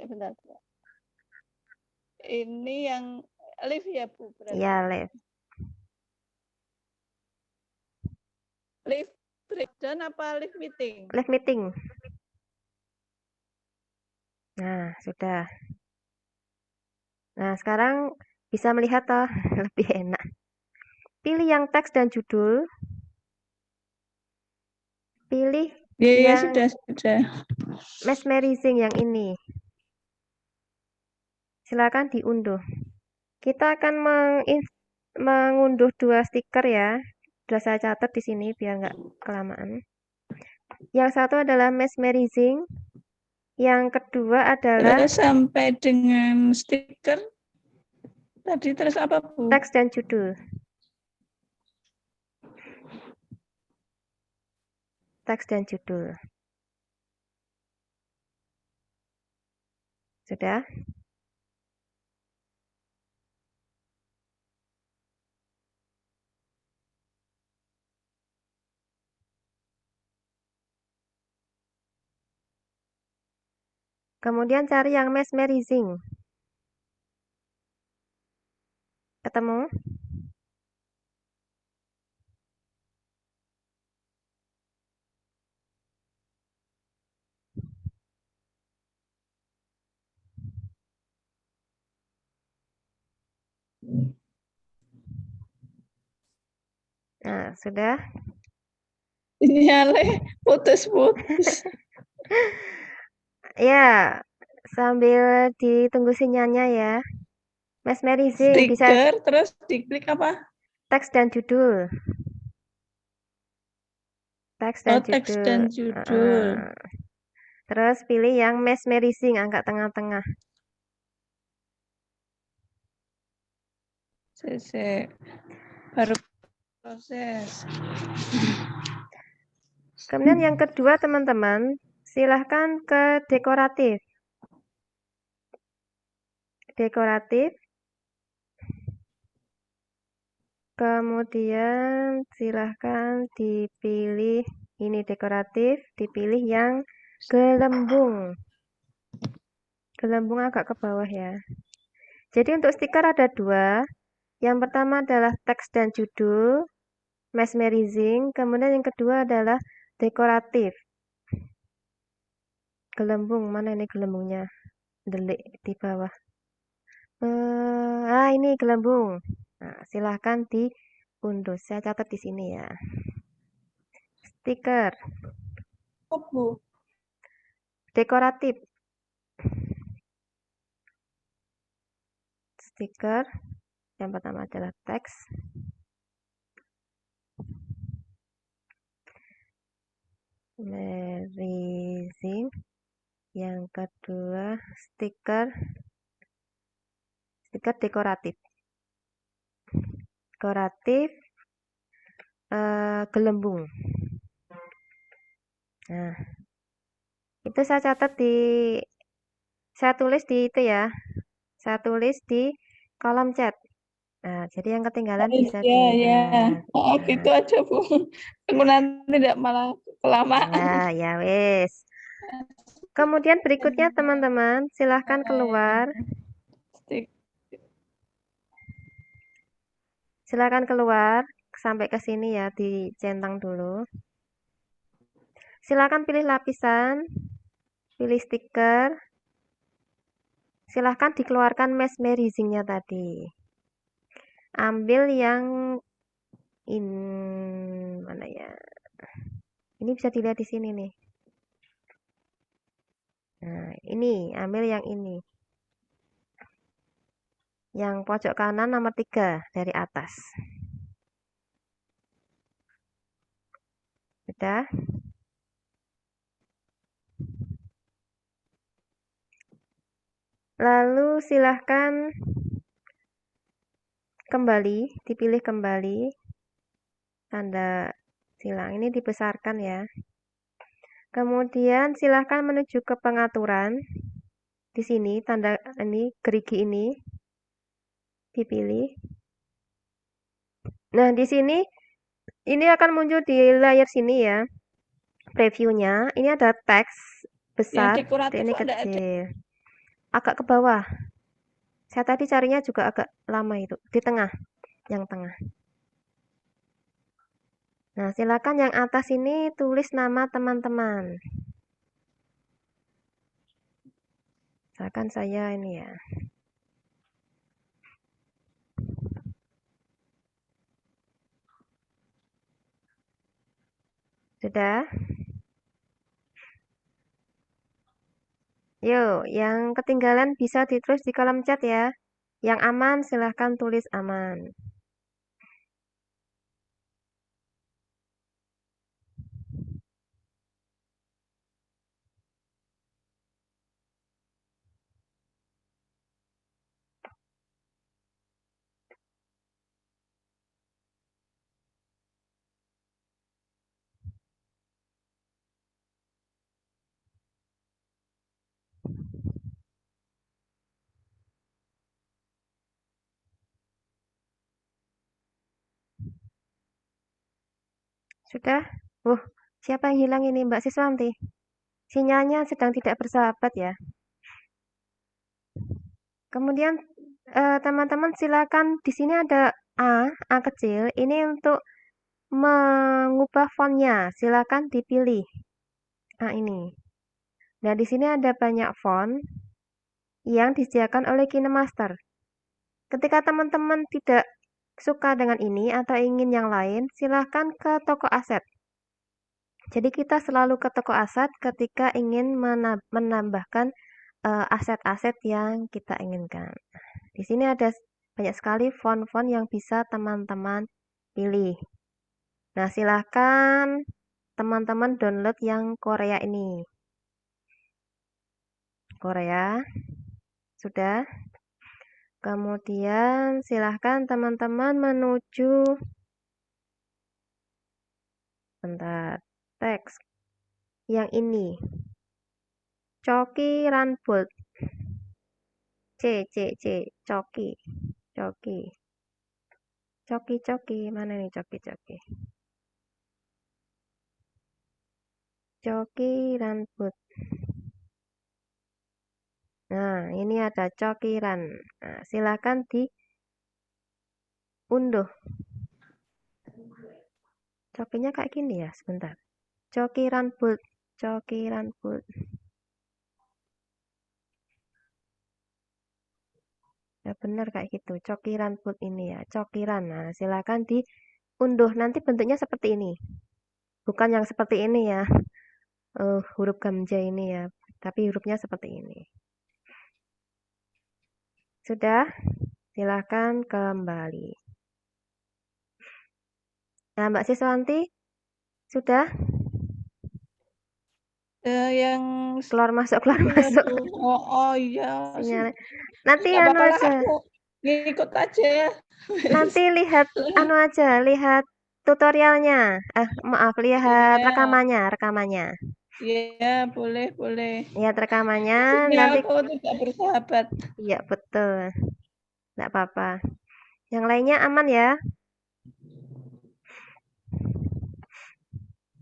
Bentar. Ini yang live ya, Bu? Berarti. Ya, live. Live breakdown apa live meeting? Live meeting. Nah, sudah. Nah, sekarang bisa melihat toh, lebih enak. Pilih yang teks dan judul. Pilih yang sudah. Mesmerizing yang ini. Silakan diunduh. Kita akan mengunduh 2 stiker ya. Sudah saya catat di sini biar nggak kelamaan. Yang satu adalah Mesmerizing. Yang kedua adalah sampai dengan stiker. Tadi terus apa, Bu? Teks dan judul. Teks dan judul. Sudah? Kemudian cari yang mesmerizing. Ketemu? Nah, sudah? Nyale, putus-putus. Ya, sambil ditunggu sinyalnya ya. Mesmerizing bisa Stiker, terus diklik apa? teks dan judul. Teks dan Teks judul. dan judul. Terus pilih yang mesmerizing, angka tengah-tengah. Baru proses. Kemudian yang kedua teman-teman, silahkan ke dekoratif. Dekoratif. Kemudian silahkan dipilih ini dekoratif, dipilih yang gelembung. Gelembung agak ke bawah ya. Jadi untuk stiker ada dua. Yang pertama adalah teks dan judul, mesmerizing. Kemudian yang kedua adalah dekoratif. Gelembung, mana ini gelembungnya? Delik di bawah. Ini gelembung. Nah, silahkan diunduh. Saya catat di sini ya. Stiker. Dekoratif. Stiker. Yang pertama adalah teks. Mesmerizing. Yang kedua stiker. Stiker dekoratif. Dekoratif. Gelembung. Nah, itu saya tulis di itu ya. Saya tulis di kolom chat. Nah, jadi yang ketinggalan bisa dilihat. Gitu aja, Bu. Aku nanti tidak malah kelamaan. Ya wes. Kemudian berikutnya teman-teman, silahkan keluar. Silakan keluar sampai ke sini ya, dicentang dulu. Silakan pilih lapisan, pilih stiker. Silahkan dikeluarkan mesmerizingnya tadi. Ambil yang ini mana ya? Ini bisa dilihat di sini nih. Nah, ini ambil yang ini. Yang pojok kanan nomor 3 dari atas. Sudah? Lalu silahkan kembali, dipilih kembali. Tanda silang ini dibesarkan ya. Kemudian silahkan menuju ke pengaturan. Di sini tanda ini gerigi ini dipilih. Nah, di sini ini akan muncul di layar sini ya. Previewnya. Ini ada teks besar, ini kecil. Agak ke bawah. Saya tadi carinya juga agak lama itu, di tengah, yang tengah. Nah, silakan yang atas ini tulis nama teman-teman. Misalkan saya ini ya. Sudah? Yuk, yang ketinggalan bisa ditulis di kolom chat ya. Yang aman silahkan tulis aman. Sudah? Siapa yang hilang ini, Mbak Siswanti? Sinyalnya sedang tidak bersahabat ya. Kemudian teman-teman silakan di sini ada A kecil. Ini untuk mengubah fontnya. Silakan dipilih. Ini. Nah, di sini ada banyak font yang disediakan oleh KineMaster. Ketika teman-teman tidak suka dengan ini atau ingin yang lain, silahkan ke toko aset. Jadi kita selalu ke toko aset ketika ingin menambahkan aset-aset yang kita inginkan. Di sini ada banyak sekali font-font yang bisa teman-teman pilih. Nah, silahkan teman-teman download yang Korea ini. Korea. Sudah. Kemudian silahkan teman-teman menuju teks yang ini. Coki Ranbold. C, Coki. Coki. Mana nih Coki? Coki Ranbold. Nah, ini ada cokiran. Nah, silakan diunduh. Cokinya kayak gini ya, sebentar. Cokiran bold. Ya benar kayak gitu. Cokiran bold ini ya, cokiran. Nah, silakan diunduh. Nanti bentuknya seperti ini. Bukan yang seperti ini ya. Huruf gamja ini ya, tapi hurufnya seperti ini. Sudah? Silakan kembali. Nah, Mbak Siswanti, sudah? Yang keluar masuk. Oh iya. Sinyalnya. Nanti aja. Ngikut aja. Nanti lihat lihat tutorialnya. Maaf, lihat rekamannya. Iya, boleh. Lihat rekamannya, nanti aku tidak bersahabat. Iya, betul. Enggak apa-apa. Yang lainnya aman ya.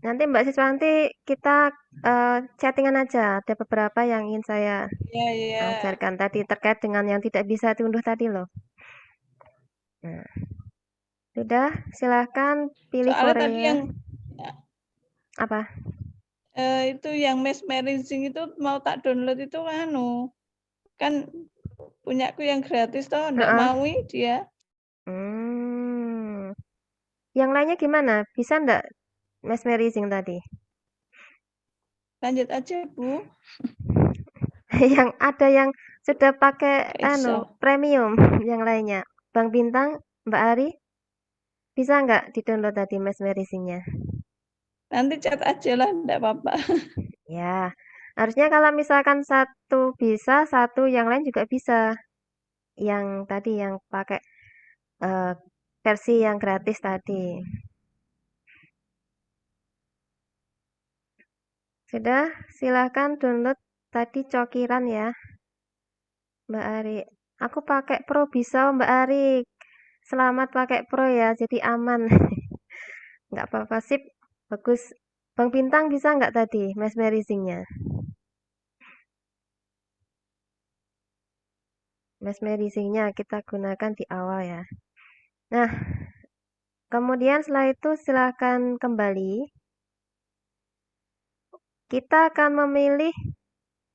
Nanti Mbak Siswanti kita chattingan aja. Ada beberapa yang ingin saya ajarkan tadi terkait dengan yang tidak bisa diunduh tadi loh. Nah, sudah, silahkan pilih Soalnya Korea. Tadi yang apa? Itu yang mesmerizing itu mau tak download itu kan punyaku yang gratis toh, enggak mau dia. Yang lainnya gimana? Bisa enggak mesmerizing tadi? Lanjut aja, Bu. Yang ada yang sudah pakai premium yang lainnya. Bang Bintang, Mbak Ari, bisa nggak di-download tadi mesmerizingnya? Nanti chat aja lah, enggak apa-apa. Ya, harusnya kalau misalkan satu bisa, satu yang lain juga bisa. Yang tadi yang pakai versi yang gratis tadi. Sudah, silahkan download tadi cokiran ya, Mbak Ari. Aku pakai Pro bisa, Mbak Ari. Selamat pakai Pro ya, jadi aman. Nggak apa-apa, sip. Bagus. Bang Bintang bisa nggak tadi mesmerizingnya? Mesmerizingnya kita gunakan di awal ya. Nah, kemudian setelah itu silahkan kembali. Kita akan memilih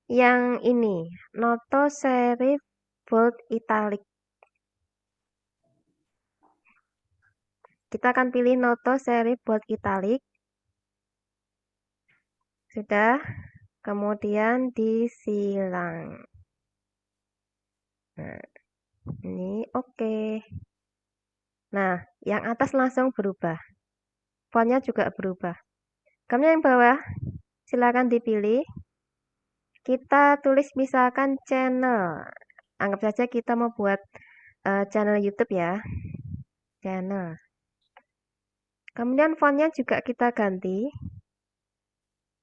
yang ini, Noto Serif Bold Italic. Kita akan pilih Noto Serif Bold Italic. Sudah. Kemudian disilang. Nah, ini oke. Nah, yang atas langsung berubah. Fontnya juga berubah. Kemudian yang bawah, silakan dipilih. Kita tulis misalkan channel. Anggap saja kita mau buat channel YouTube ya. Channel. Kemudian fontnya juga kita ganti.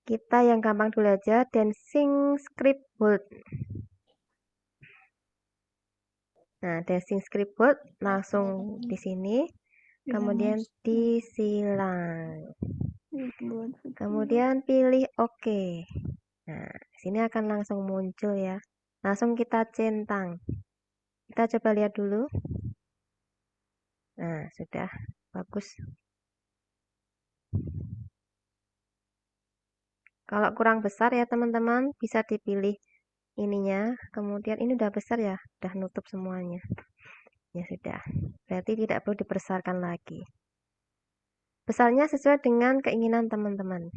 Kita yang gampang dulu aja, Dancing Script Bold. Nah, Dancing Script Bold langsung di sini. kemudian disilang. Buat video. Kemudian pilih oke. Nah, sini akan langsung muncul ya. Langsung kita centang. Kita coba lihat dulu. Nah, sudah bagus. Kalau kurang besar ya teman-teman, bisa dipilih ininya. Kemudian ini udah besar ya, udah nutup semuanya. Ya sudah, berarti tidak perlu dibesarkan lagi. Besarnya sesuai dengan keinginan teman-teman.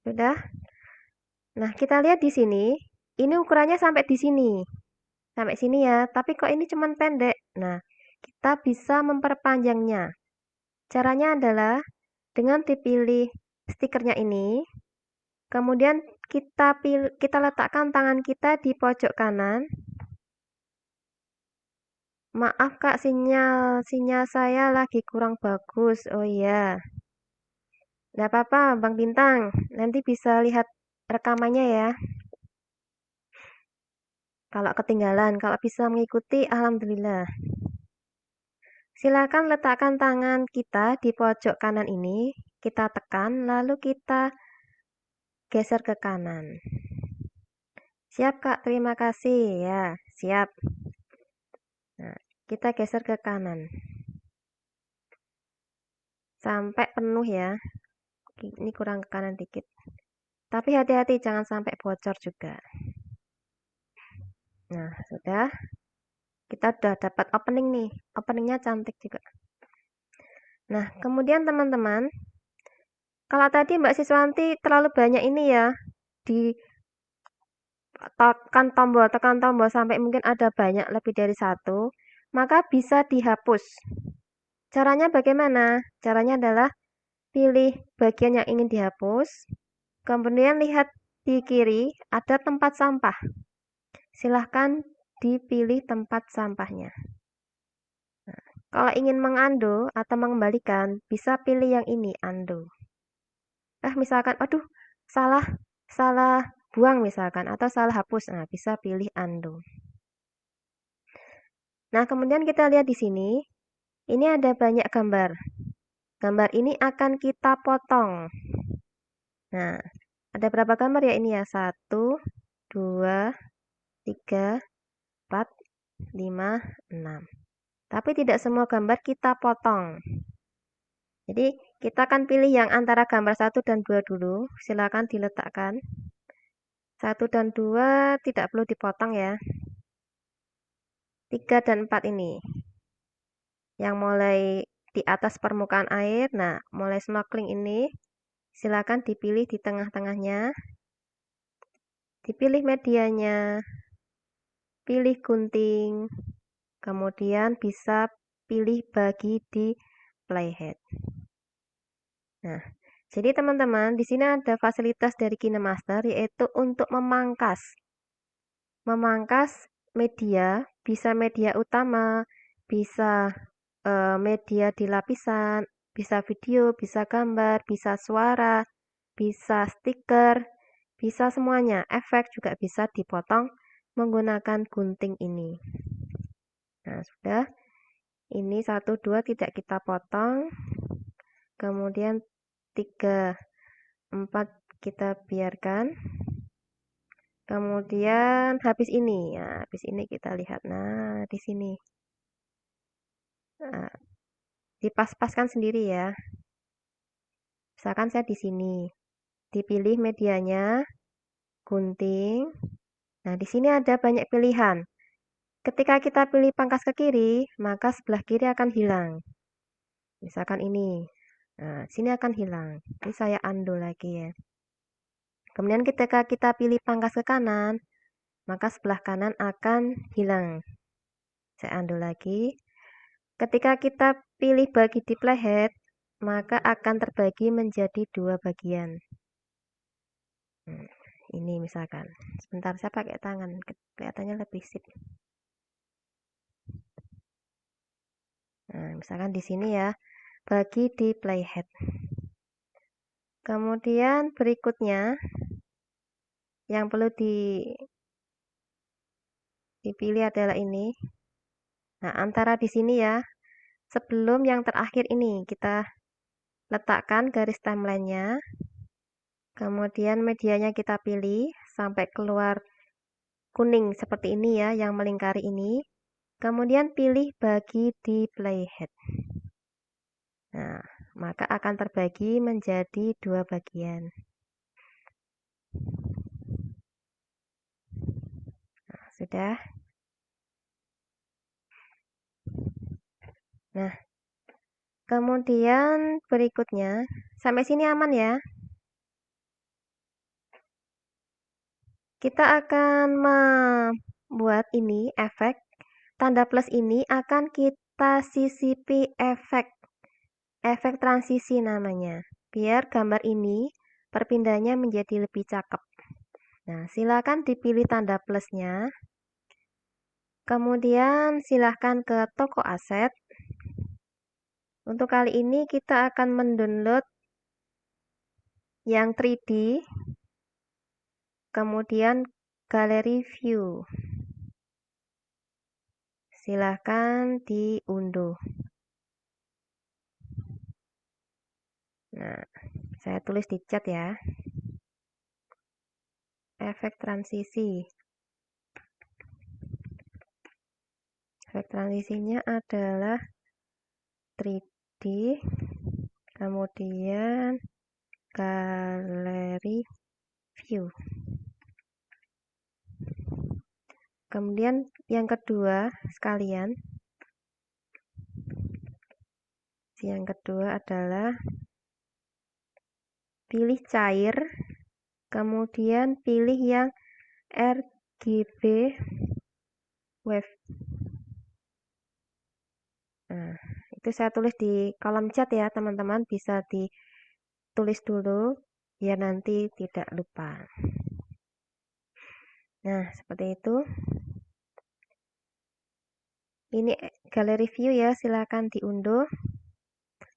Sudah? Nah, kita lihat di sini. Ini ukurannya sampai di sini. Sampai sini ya, tapi kok ini cuma pendek. Nah, kita bisa memperpanjangnya. Caranya adalah dengan dipilih stikernya ini, kemudian kita letakkan tangan kita di pojok kanan. Maaf Kak, sinyal saya lagi kurang bagus. Oh iya. Nggak apa-apa, Bang Bintang. Nanti bisa lihat rekamannya ya. Kalau ketinggalan, kalau bisa mengikuti, alhamdulillah. Silakan letakkan tangan kita di pojok kanan ini, kita tekan, lalu kita geser ke kanan. Siap Kak, terima kasih ya, siap. Nah, kita geser ke kanan. Sampai penuh ya. Ini kurang ke kanan dikit. Tapi hati-hati jangan sampai bocor juga. Nah, sudah. Kita sudah dapat opening nih. Openingnya cantik juga. Nah, kemudian teman-teman, kalau tadi Mbak Siswanti terlalu banyak ini ya, tekan tombol sampai mungkin ada banyak lebih dari satu, maka bisa dihapus. Caranya bagaimana? Caranya adalah pilih bagian yang ingin dihapus, kemudian lihat di kiri ada tempat sampah. Silahkan dipilih tempat sampahnya. Nah, kalau ingin mengundo atau mengembalikan, bisa pilih yang ini, undo. Misalkan, aduh, salah buang misalkan, atau salah hapus, nah bisa pilih undo. Nah, kemudian kita lihat di sini, ini ada banyak gambar. Gambar ini akan kita potong. Nah, ada berapa gambar ya ini ya? 1, 2, 3, 4, 5, 6. Tapi tidak semua gambar kita potong. Jadi, kita akan pilih yang antara gambar 1 dan 2 dulu. Silakan diletakkan. 1 dan 2 tidak perlu dipotong ya. 3 dan 4 ini. Yang mulai di atas permukaan air. Nah, mulai snorkeling ini. Silakan dipilih di tengah-tengahnya. Dipilih medianya. Pilih gunting. Kemudian bisa pilih bagi di playhead. Nah, jadi teman-teman, di sini ada fasilitas dari KineMaster yaitu untuk memangkas media, bisa media utama, bisa media di lapisan, bisa video, bisa gambar, bisa suara, bisa stiker, bisa semuanya. Efek juga bisa dipotong menggunakan gunting ini. Nah, sudah. Ini 1, 2 tidak kita potong. Kemudian 3, 4 kita biarkan. Kemudian habis ini. Ya, habis ini kita lihat. Nah, di sini. Nah, dipas-paskan sendiri ya. Misalkan saya di sini. Dipilih medianya, gunting. Nah, di sini ada banyak pilihan. Ketika kita pilih pangkas ke kiri, maka sebelah kiri akan hilang. Misalkan ini. Nah, sini akan hilang. Ini saya undo lagi ya. Kemudian ketika kita pilih pangkas ke kanan, maka sebelah kanan akan hilang. Saya undo lagi. Ketika kita pilih bagi di playhead, maka akan terbagi menjadi 2 bagian. Ini misalkan. Sebentar saya pakai tangan, kelihatannya lebih sip. Nah, misalkan di sini ya, bagi di playhead. Kemudian berikutnya, yang perlu dipilih adalah ini. Nah, antara di sini ya, sebelum yang terakhir ini kita letakkan garis timelinenya, kemudian medianya kita pilih sampai keluar kuning seperti ini ya, yang melingkari ini. Kemudian pilih bagi di playhead. Nah, maka akan terbagi menjadi 2 bagian. Nah, sudah. Nah, kemudian berikutnya, sampai sini aman ya. Kita akan membuat ini efek. Tanda plus ini akan kita sisipi efek transisi namanya. Biar gambar ini perpindahannya menjadi lebih cakep. Nah, silakan dipilih tanda plusnya. Kemudian silahkan ke toko aset. Untuk kali ini kita akan mendownload yang 3D, kemudian galeri view. Silahkan diunduh. Nah, saya tulis di chat ya. Efek transisi. Efek transisinya adalah 3D, kemudian galeri view. Kemudian yang kedua sekalian, yang kedua adalah pilih cair, kemudian pilih yang RGB wave. Nah, itu saya tulis di kolom chat ya teman-teman, bisa ditulis dulu biar nanti tidak lupa. Nah, seperti itu. Ini galeri view ya, silakan diunduh.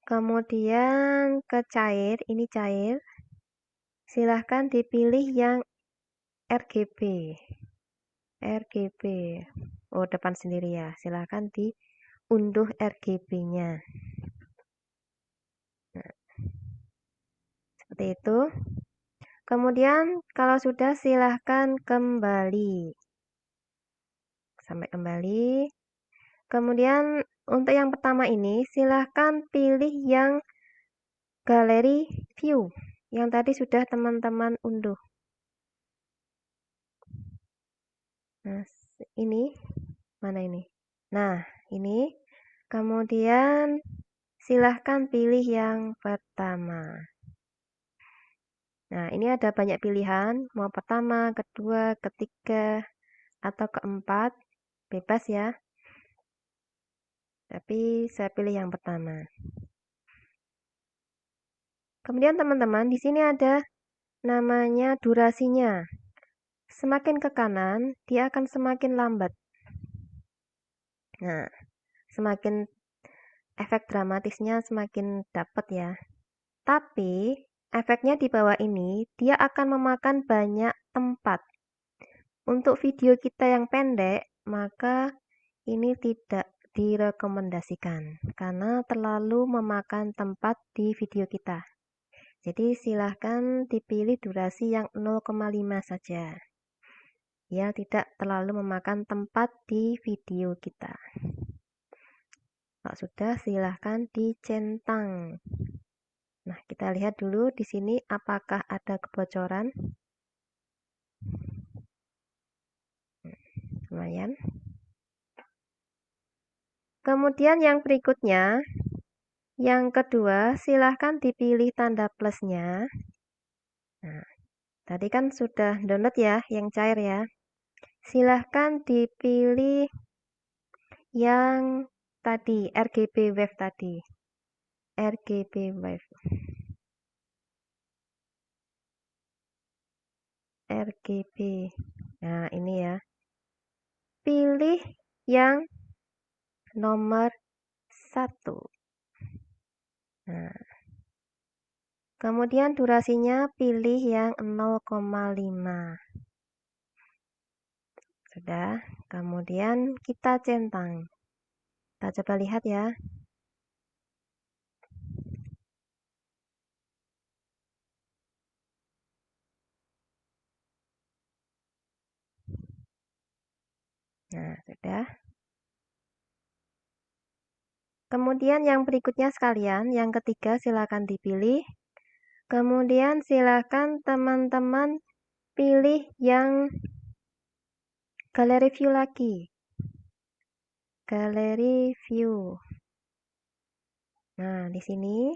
Kemudian ke cair, ini cair. Silahkan dipilih yang RGB. RGB. Oh, depan sendiri ya. Silahkan diunduh RGB-nya. Nah, seperti itu. Kemudian kalau sudah silahkan kembali. Sampai kembali. Kemudian untuk yang pertama ini silahkan pilih yang galeri view yang tadi sudah teman-teman unduh. Nah, ini mana ini? Nah, ini. Kemudian silahkan pilih yang pertama. Nah, ini ada banyak pilihan, mau pertama, kedua, ketiga, atau keempat, bebas ya. Tapi saya pilih yang pertama. Kemudian teman-teman, di sini ada namanya durasinya. Semakin ke kanan, dia akan semakin lambat. Nah, semakin efek dramatisnya semakin dapat ya. Tapi efeknya di bawah ini dia akan memakan banyak tempat. Untuk video kita yang pendek, maka ini tidak direkomendasikan karena terlalu memakan tempat di video kita. Jadi silahkan dipilih durasi yang 0,5 saja. Ya, tidak terlalu memakan tempat di video kita. Kalau sudah, silahkan dicentang. Nah, kita lihat dulu di sini apakah ada kebocoran. Lumayan. Kemudian yang berikutnya, yang kedua, silahkan dipilih tanda plusnya. Nah, tadi kan sudah download ya, yang cair ya. Silahkan dipilih yang tadi, RGB wave tadi. RGB wave. RGB. Nah, ini ya. Pilih yang nomor 1. Nah, kemudian durasinya pilih yang 0,5. Sudah, kemudian kita centang. Kita coba lihat ya. Nah, sudah. Kemudian yang berikutnya sekalian, yang ketiga silakan dipilih. Kemudian silakan teman-teman pilih yang galeri view lagi. Galeri view. Nah, di sini.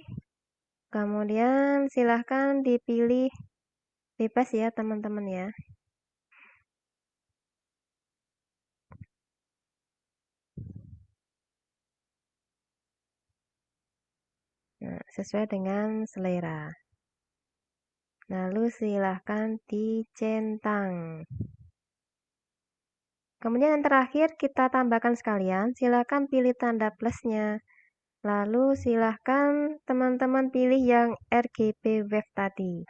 Kemudian silahkan dipilih bebas ya teman-teman ya. Nah, sesuai dengan selera. Lalu silahkan dicentang. Kemudian yang terakhir kita tambahkan sekalian, silahkan pilih tanda plusnya. Lalu silahkan teman-teman pilih yang RGB Wave tadi.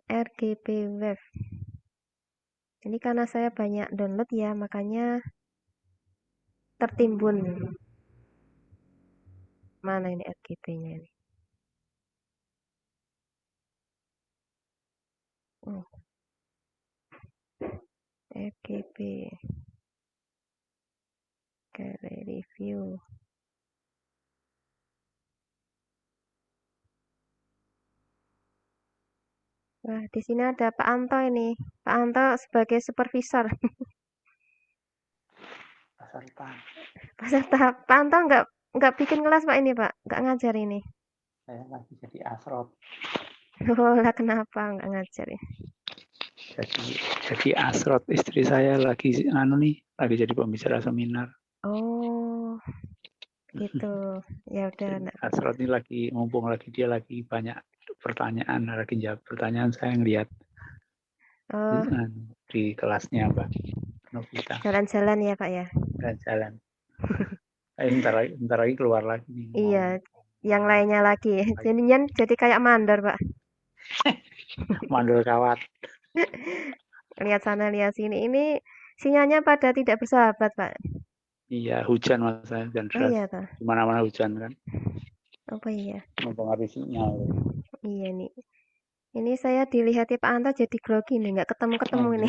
RGB Wave. Ini karena saya banyak download ya, makanya tertimbun. Mana ini RGB-nya ini? Oh. RGB. Gallery view. Wah, di sini ada Pak Anto ini. Pak Anto sebagai supervisor. Peserta. Pak Anto nggak bikin kelas Pak ini Pak, nggak ngajar ini. Saya lagi jadi asrot. Oh lah kenapa nggak ngajar ya? Jadi asrot, istri saya lagi lagi jadi pembicara seminar. Oh, gitu. Ya udah. Asrot ini mumpung dia lagi banyak pertanyaan, lagi jawab pertanyaan, saya ngeliat di kelasnya Mbak Novita. Jalan-jalan ya Pak ya? Jalan-jalan. Bentar lagi keluar lagi nih. Iya, yang lainnya lagi. Jadi kayak mandor Pak. Mandor kawat. Lihat sana, lihat sini. Ini sinyalnya pada tidak bersahabat Pak. Iya, hujan Mas, hujan deras. Oh iya toh. Di mana-mana hujan kan. Apa iya? Mempengaruhi sinyal. Iya nih. Ini saya dilihat Pak Anto jadi grogi nih, nggak ketemu-ketemu ini.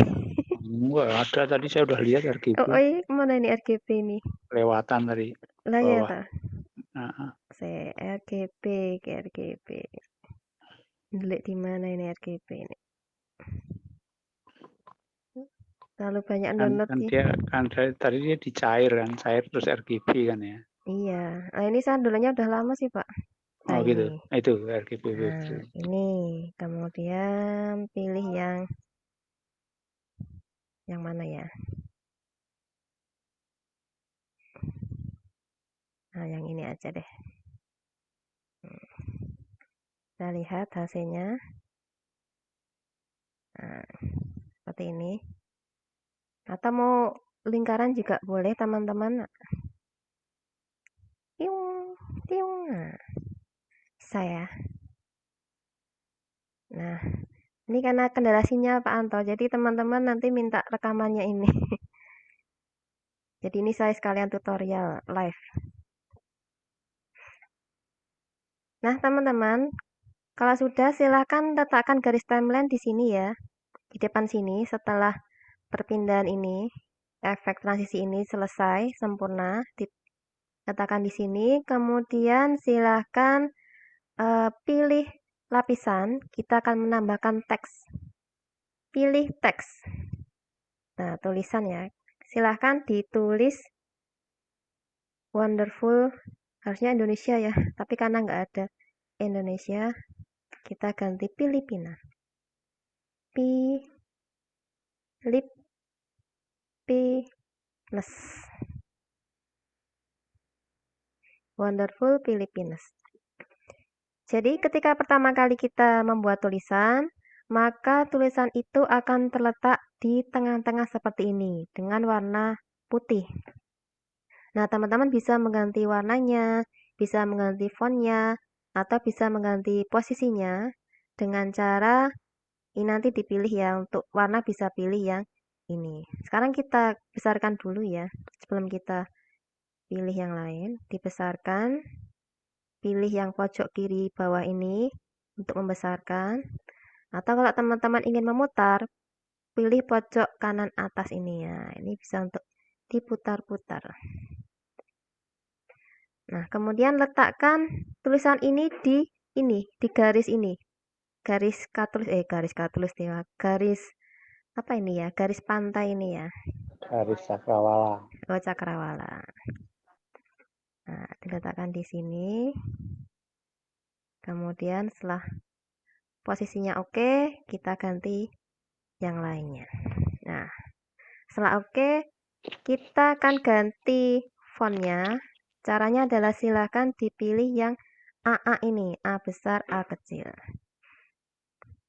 Enggak ada, tadi saya udah lihat RGB. Oh iya, kemana ini RGB ini? Lewatan tadi. Lah ya toh. RGB, RGB. Delik di mana ini RGB ini? Terlalu banyak download sih. Tadi dia dicair terus RGB kan ya. Iya. Nah, ini saya downloadnya udah lama sih Pak. Nah, oh gitu. Itu RGB. Nah, ini kemudian pilih yang mana ya? Nah, yang ini aja deh. Kita lihat hasilnya. Nah, seperti ini. Atau mau lingkaran juga boleh teman-teman. Tiung, tiung. Nah, bisa ya. Nah, ini karena kendala sinyal Pak Anto. Jadi teman-teman nanti minta rekamannya ini. Jadi ini saya sekalian tutorial live. Nah, teman-teman, kalau sudah silakan letakkan garis timeline di sini ya. Di depan sini setelah perpindahan ini, efek transisi ini selesai sempurna, letakkan di sini. Kemudian silakan pilih lapisan, kita akan menambahkan teks. Pilih teks. Nah, tulisan ya. Silahkan ditulis wonderful, harusnya Indonesia ya, tapi karena nggak ada Indonesia, kita ganti Filipina. Philippines. Wonderful Philippines. Jadi ketika pertama kali kita membuat tulisan, maka tulisan itu akan terletak di tengah-tengah seperti ini dengan warna putih. Nah, teman-teman bisa mengganti warnanya, bisa mengganti fontnya, atau bisa mengganti posisinya dengan cara ini nanti dipilih ya, untuk warna bisa pilih yang ini. Sekarang kita besarkan dulu ya, sebelum kita pilih yang lain, dibesarkan, pilih yang pojok kiri bawah ini untuk membesarkan, atau kalau teman-teman ingin memutar, pilih pojok kanan atas ini ya, ini bisa untuk diputar-putar. Nah, kemudian letakkan tulisan ini di garis ini. Garis katulis ya, garis apa ini ya? Garis pantai ini ya. Garis cakrawala. Oh, cakrawala. Nah, diletakkan di sini. Kemudian setelah posisinya oke, kita ganti yang lainnya. Nah, setelah oke, kita akan ganti fontnya. Caranya adalah silahkan dipilih yang AA ini, A besar, A kecil.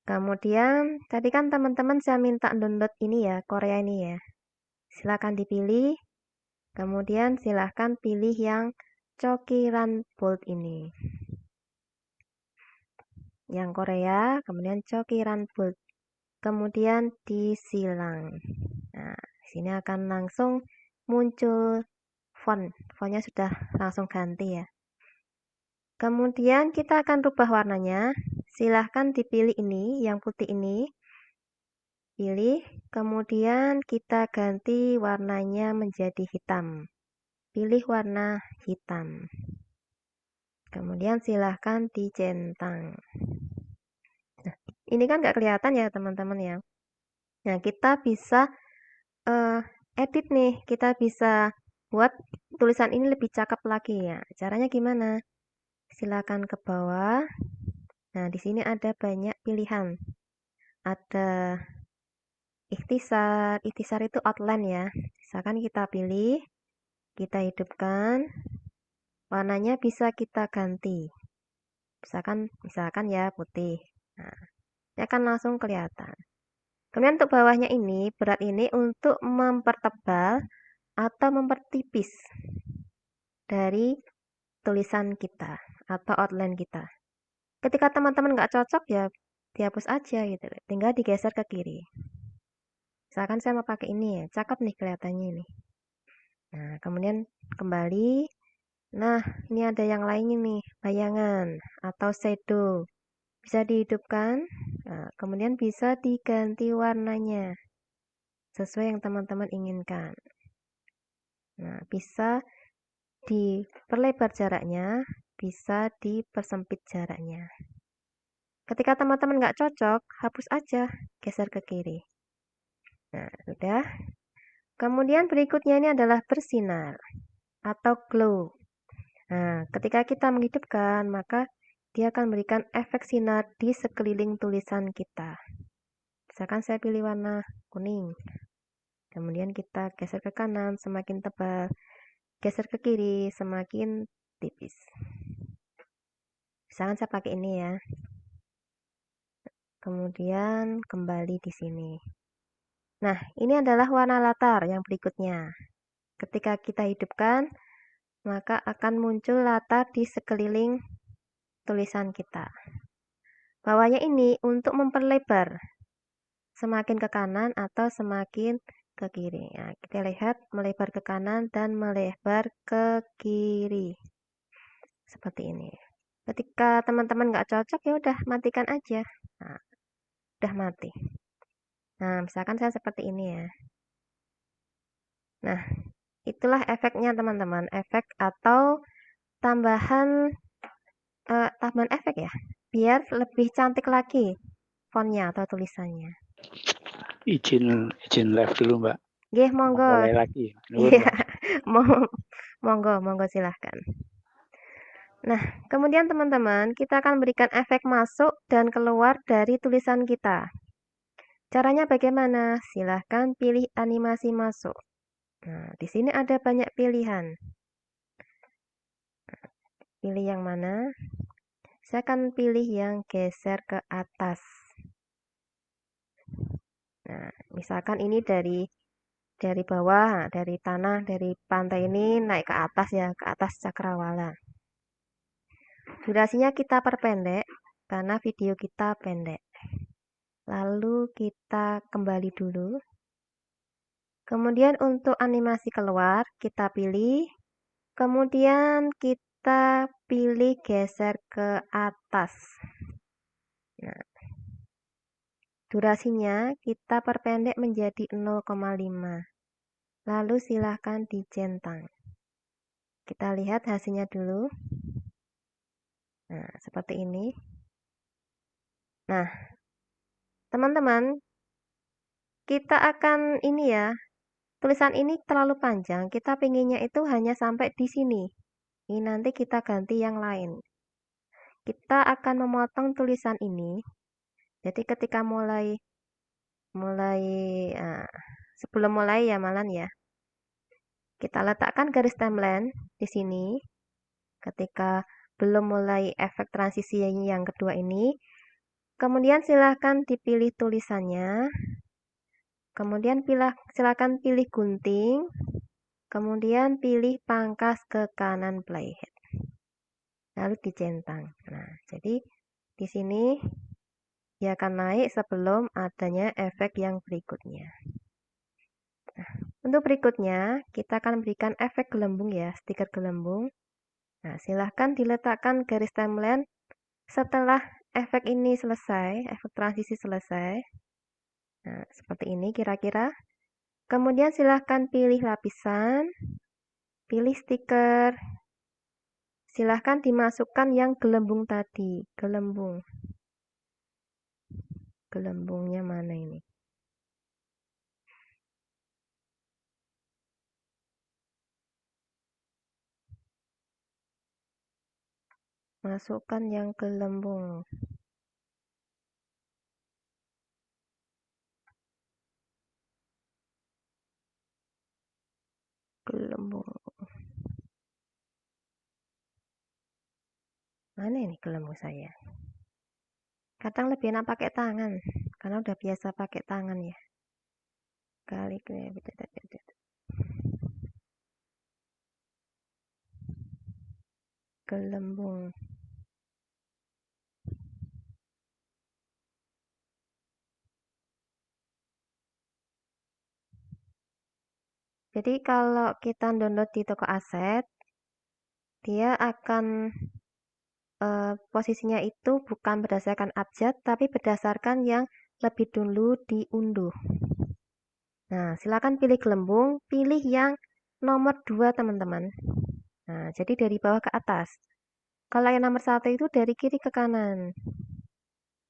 Kemudian, tadi kan teman-teman saya minta download ini ya, Korea ini ya. Silakan dipilih. Kemudian silahkan pilih yang cokiran bold ini. Yang Korea, kemudian cokiran bold. Kemudian disilang. Nah, di sini akan langsung muncul font. Fontnya sudah langsung ganti ya. Kemudian kita akan rubah warnanya. Silahkan dipilih ini, yang putih ini. Pilih, kemudian kita ganti warnanya menjadi hitam. Pilih warna hitam. Kemudian silahkan dicentang. Nah, ini kan nggak kelihatan ya teman-teman ya. Nah, kita bisa edit nih. Kita bisa buat tulisan ini lebih cakep lagi ya. Caranya gimana? Silakan ke bawah. Nah, di sini ada banyak pilihan. Ada ikhtisar itu outline ya. Misalkan kita pilih, kita hidupkan, warnanya bisa kita ganti. Misalkan ya putih. Nah, ini akan langsung kelihatan. Kemudian untuk bawahnya ini, berat ini untuk mempertebal atau mempertipis dari tulisan kita atau outline kita. Ketika teman-teman nggak cocok ya dihapus aja gitu, tinggal digeser ke kiri. Misalkan saya mau pakai ini ya, cakep nih kelihatannya ini. Nah, kemudian kembali. Nah, ini ada yang lainnya nih, bayangan atau shadow. Bisa dihidupkan, nah, kemudian bisa diganti warnanya sesuai yang teman-teman inginkan. Nah, bisa diperlebar jaraknya, bisa dipersempit jaraknya. Ketika teman-teman nggak cocok, hapus aja, geser ke kiri. Nah, sudah. Kemudian berikutnya ini adalah bersinar atau glow. Nah, ketika kita menghidupkan, maka dia akan memberikan efek sinar di sekeliling tulisan kita. Misalkan saya pilih warna kuning. Kemudian kita geser ke kanan semakin tebal, geser ke kiri semakin tipis. Misalkan saya pakai ini ya. Kemudian kembali di sini. Nah, ini adalah warna latar yang berikutnya. Ketika kita hidupkan, maka akan muncul latar di sekeliling tulisan kita. Bawahnya ini untuk memperlebar. Semakin ke kanan atau semakin ke kiri. Nah, kita lihat melebar ke kanan dan melebar ke kiri. Seperti ini. Ketika teman-teman nggak cocok, ya udah matikan aja. Nah, udah mati. Nah, misalkan saya seperti ini ya. Nah, itulah efeknya teman-teman. Efek atau tambahan efek ya. Biar lebih cantik lagi fontnya atau tulisannya. Izin live dulu Mbak. Nggih, monggo. Mulai lagi. Iya, monggo silahkan. Nah, kemudian teman-teman, kita akan berikan efek masuk dan keluar dari tulisan kita. Caranya bagaimana? Silahkan pilih animasi masuk. Nah, di sini ada banyak pilihan. Pilih yang mana? Saya akan pilih yang geser ke atas. Nah, misalkan ini dari bawah, dari tanah, dari pantai ini naik ke atas ya, ke atas cakrawala. Durasinya kita perpendek karena video kita pendek. Lalu kita kembali dulu. Kemudian untuk animasi keluar, kita pilih Kemudian kita pilih geser ke atas. Nah, durasinya kita perpendek menjadi 0,5. Lalu silahkan dicentang. Kita lihat hasilnya dulu. Nah, seperti ini. Nah, teman-teman, kita akan ini ya, tulisan ini terlalu panjang, kita pinginnya itu hanya sampai di sini. Ini nanti kita ganti yang lain. Kita akan memotong tulisan ini. Jadi ketika sebelum mulai ya Malan ya, kita letakkan garis timeline di sini. Ketika belum mulai efek transisi yang kedua ini, kemudian silahkan dipilih tulisannya, kemudian silahkan pilih gunting, kemudian pilih pangkas ke kanan playhead, lalu dicentang. Nah, jadi di sini dia akan naik sebelum adanya efek yang berikutnya. Nah, untuk berikutnya kita akan berikan efek gelembung ya, stiker gelembung. Nah, silahkan diletakkan garis timeline setelah efek ini selesai, efek transisi selesai. Nah, seperti ini kira-kira. Kemudian silahkan pilih lapisan, pilih stiker. Silahkan dimasukkan yang gelembung tadi, gelembung. Gelembungnya mana ini? Masukkan yang gelembung. Gelembung. Mana ini gelembung saya? Kadang lebih enak pakai tangan, karena udah biasa pakai tangan ya. Gelembung. Jadi kalau kita download di toko aset, dia akan posisinya itu bukan berdasarkan abjad, tapi berdasarkan yang lebih dulu diunduh. Nah, silakan pilih gelembung, pilih yang nomor 2 teman-teman. Nah, jadi dari bawah ke atas. Kalau yang nomor 1 itu dari kiri ke kanan.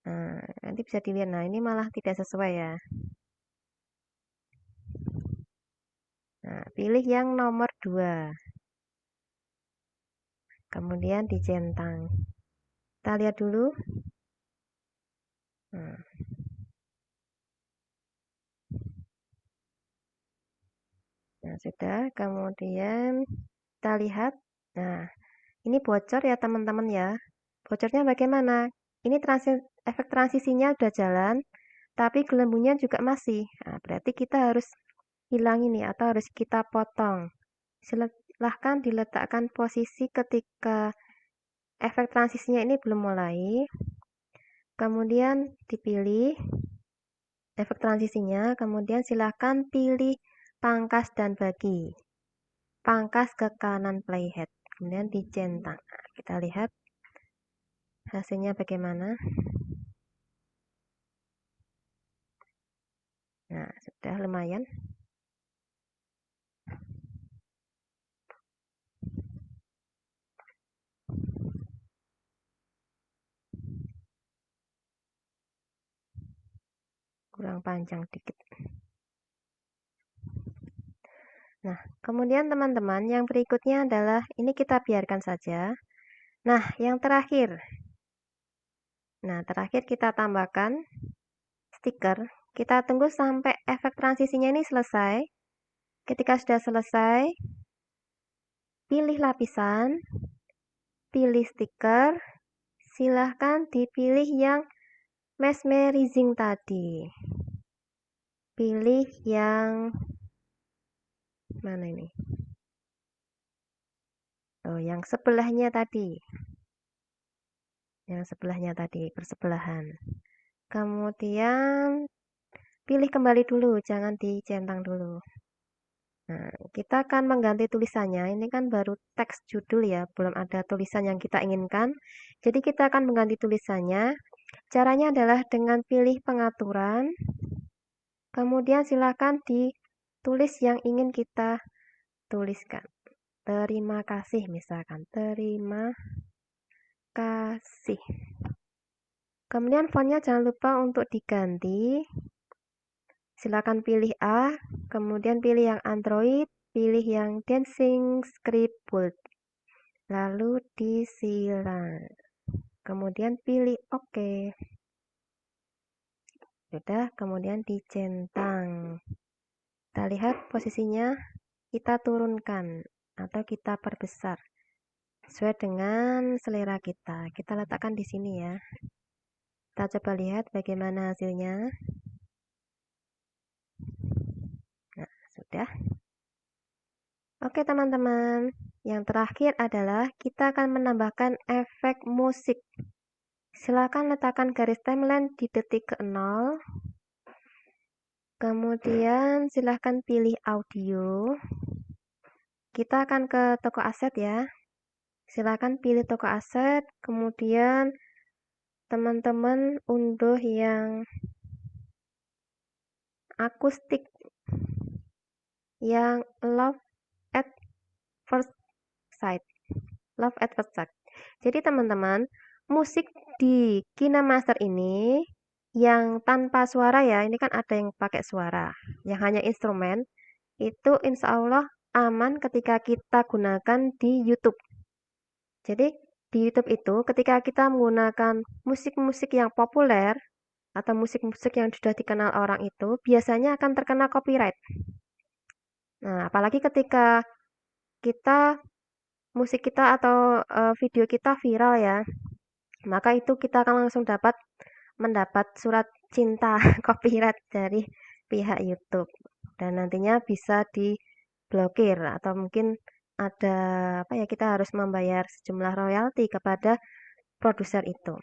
Nah, nanti bisa dilihat. Nah, ini malah tidak sesuai ya. Nah, pilih yang nomor 2. Kemudian dicentang. Kita lihat dulu. Nah, sudah. Kemudian kita lihat. Nah, ini bocor ya teman-teman ya. Bocornya bagaimana? Ini efek transisinya udah jalan, tapi gelembungnya juga masih. Nah, berarti kita harus hilang ini atau harus kita potong. Silahkan diletakkan posisi ketika efek transisinya ini belum mulai. Kemudian dipilih efek transisinya, kemudian silahkan pilih pangkas dan bagi. Pangkas ke kanan playhead, kemudian dicentang. Nah, kita lihat hasilnya bagaimana. Nah, sudah lumayan. Kurang panjang dikit. Nah, kemudian teman-teman, yang berikutnya adalah, ini kita biarkan saja. Nah, yang terakhir. Nah, terakhir kita tambahkan stiker. Kita tunggu sampai efek transisinya ini selesai. Ketika sudah selesai, pilih lapisan, pilih stiker, silahkan dipilih yang mesmerizing tadi. Pilih yang mana ini? Oh, yang sebelahnya tadi. Yang sebelahnya tadi, bersebelahan. Kemudian pilih kembali dulu, jangan dicentang dulu. Nah, kita akan mengganti tulisannya. Ini kan baru teks judul ya, belum ada tulisan yang kita inginkan. Jadi kita akan mengganti tulisannya. Caranya adalah dengan pilih pengaturan. Kemudian silakan ditulis yang ingin kita tuliskan. Terima kasih misalkan. Terima kasih. Kemudian fontnya jangan lupa untuk diganti. Silakan pilih A, kemudian pilih yang Android, pilih yang Dancing Script Bold. Lalu disilang. Kemudian pilih OK. Sudah, kemudian dicentang. Kita lihat posisinya, kita turunkan atau kita perbesar sesuai dengan selera kita. Kita letakkan di sini ya. Kita coba lihat bagaimana hasilnya. Nah, sudah. Oke teman-teman, yang terakhir adalah kita akan menambahkan efek musik. Silakan letakkan garis timeline di detik ke-0. Kemudian silakan pilih audio. Kita akan ke toko aset ya. Silakan pilih toko aset, kemudian teman-teman unduh yang akustik, yang Love at First Sight. Love at First Sight. Jadi teman-teman, musik di KineMaster ini yang tanpa suara ya, ini kan ada yang pakai suara, yang hanya instrumen, itu insya Allah aman ketika kita gunakan di YouTube. Jadi di YouTube itu ketika kita menggunakan musik-musik yang populer atau musik-musik yang sudah dikenal orang itu, biasanya akan terkena copyright. Nah, apalagi ketika musik kita atau video kita viral ya, maka itu kita akan langsung mendapat surat cinta copyright dari pihak YouTube dan nantinya bisa diblokir atau mungkin ada kita harus membayar sejumlah royalti kepada produser itu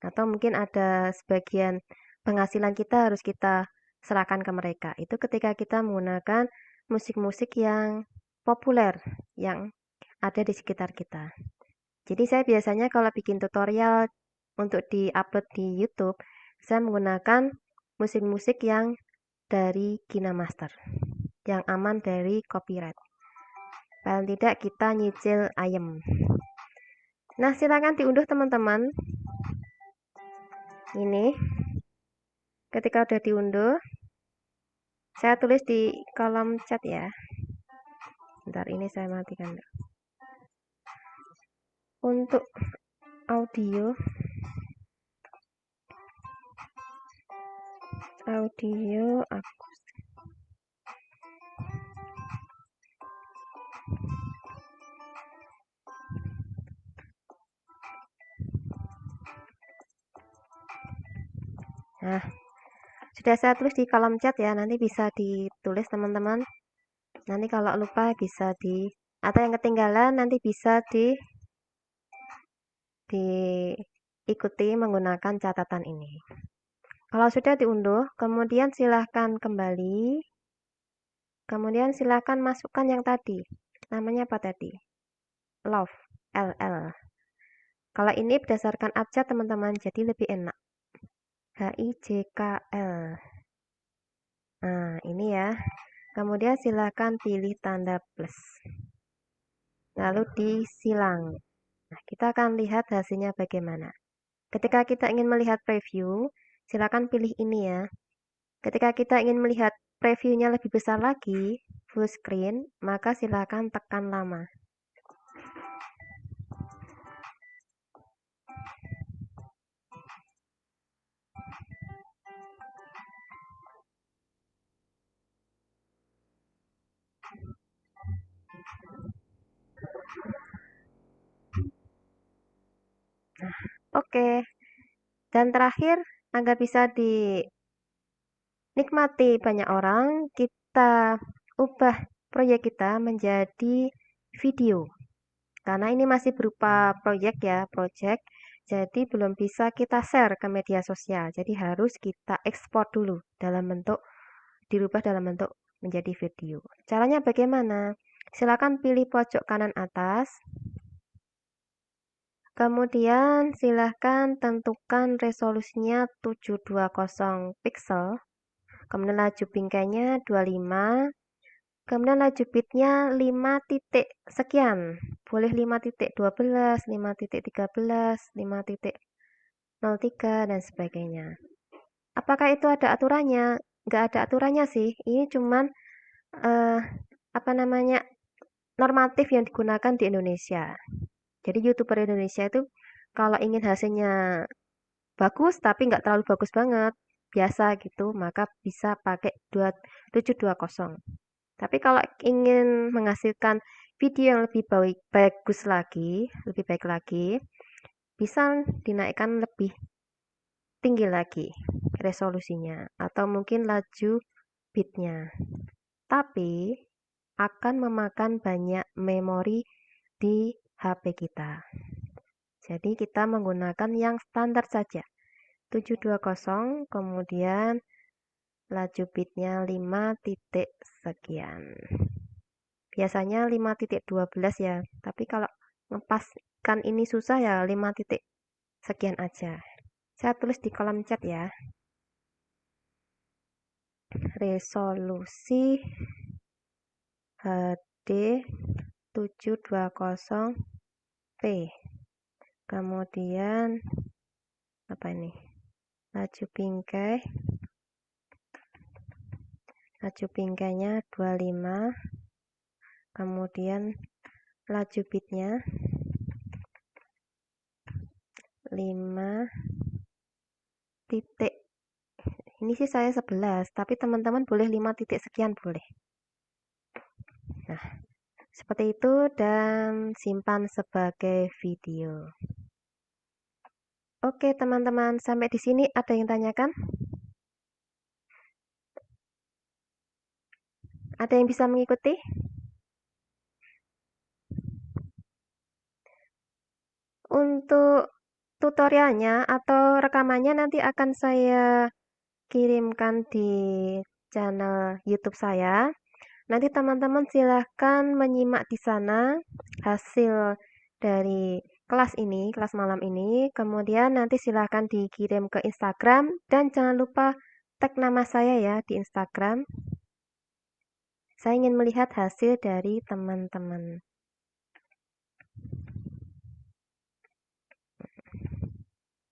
atau mungkin ada sebagian penghasilan kita harus kita serahkan ke mereka. Itu ketika kita menggunakan musik-musik yang populer yang ada di sekitar kita. Jadi saya biasanya kalau bikin tutorial untuk di-upload di YouTube, saya menggunakan musik-musik yang dari KineMaster, yang aman dari copyright. Paling tidak kita nyicil ayam. Nah, silakan diunduh teman-teman. Ini, ketika udah diunduh, saya tulis di kolom chat ya. Bentar, ini saya matikan. Untuk audio akustik. Nah, sudah saya tulis di kolom chat ya, nanti bisa ditulis teman-teman. Nanti kalau lupa bisa atau yang ketinggalan nanti bisa diikuti menggunakan catatan ini. Kalau sudah diunduh, kemudian silahkan kembali. Kemudian silahkan masukkan yang tadi. Namanya apa tadi? Love, LL. Kalau ini berdasarkan abjad teman-teman, jadi lebih enak. HIJKL. Nah, ini ya. Kemudian silakan pilih tanda plus. Lalu disilang. Nah, kita akan lihat hasilnya bagaimana. Ketika kita ingin melihat preview, silakan pilih ini ya. Ketika kita ingin melihat previewnya lebih besar lagi, full screen, maka silakan tekan lama. Oke. Dan terakhir, agar bisa dinikmati banyak orang, kita ubah proyek kita menjadi video. Karena ini masih berupa proyek ya, jadi belum bisa kita share ke media sosial. Jadi harus kita ekspor dulu dirubah dalam bentuk menjadi video. Caranya bagaimana? Silakan pilih pojok kanan atas. Kemudian silahkan tentukan resolusinya 720 pixel. Kemudian laju bingkainya 25. Kemudian laju bitnya 5 titik sekian. Boleh 5.12, 5.13, 5.03 dan sebagainya. Apakah itu ada aturannya? Nggak ada aturannya sih. Ini cuman normatif yang digunakan di Indonesia. Jadi YouTuber Indonesia itu kalau ingin hasilnya bagus tapi nggak terlalu bagus banget, biasa gitu, maka bisa pakai 720. Tapi kalau ingin menghasilkan video yang lebih bagus lagi, lebih baik lagi, bisa dinaikkan lebih tinggi lagi resolusinya atau mungkin laju bitnya. Tapi akan memakan banyak memori di HP kita. Jadi kita menggunakan yang standar saja. 720, kemudian laju bitnya 5 titik sekian. Biasanya 5.12 ya, tapi kalau ngepaskan ini susah ya 5 titik sekian aja. Saya tulis di kolom chat ya. Resolusi HD 720p. Kemudian apa ini? Laju bingkainya 25. Kemudian laju bitnya 5 titik. Ini sih saya 11, tapi teman-teman boleh 5 titik sekian boleh. Nah, seperti itu dan simpan sebagai video. Oke, teman-teman, sampai di sini ada yang tanyakan? Ada yang bisa mengikuti? Untuk tutorialnya atau rekamannya nanti akan saya kirimkan di channel YouTube saya. Nanti teman-teman silahkan menyimak di sana hasil dari kelas malam ini. Kemudian nanti silahkan dikirim ke Instagram dan jangan lupa tag nama saya ya di Instagram. Saya ingin melihat hasil dari teman-teman.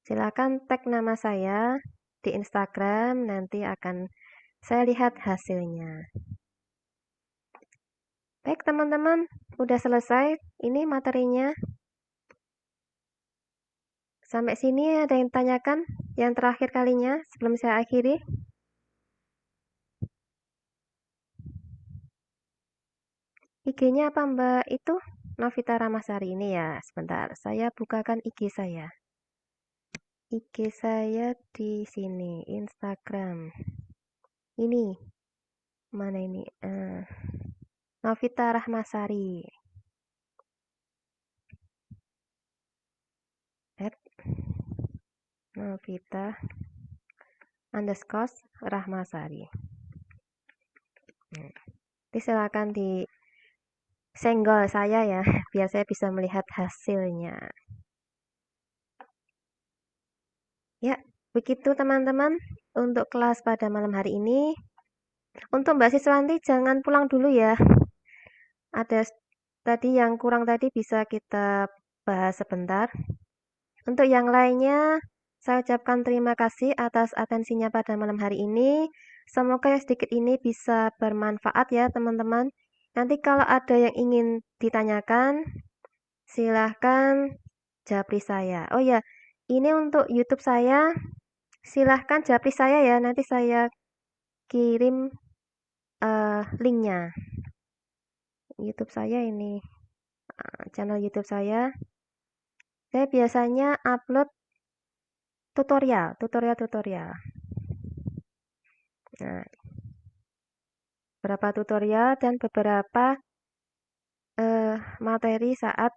Silakan tag nama saya di Instagram, nanti akan saya lihat hasilnya. Baik teman-teman, udah selesai ini materinya. Sampai sini ada yang tanyakan yang terakhir kalinya sebelum saya akhiri? IG-nya apa Mbak? Itu Novita Ramasari ini ya. Sebentar, saya bukakan IG saya. IG saya di sini, Instagram. Ini. Mana ini? Novita Rahmasari. Novita _Rahmasari. Jadi silakan disenggol saya ya, biar saya bisa melihat hasilnya. Ya, begitu teman-teman untuk kelas pada malam hari ini. Untuk Mbak Siswanti jangan pulang dulu ya. Ada tadi yang kurang tadi bisa kita bahas sebentar. Untuk yang lainnya, saya ucapkan terima kasih atas atensinya pada malam hari ini. Semoga sedikit ini bisa bermanfaat ya teman-teman. Nanti kalau ada yang ingin ditanyakan, silahkan japri saya. Oh ya, ini untuk YouTube saya, silahkan japri saya ya. Nanti saya kirim linknya. YouTube saya ini, channel YouTube saya. Saya biasanya upload tutorial. Nah, beberapa tutorial dan beberapa materi saat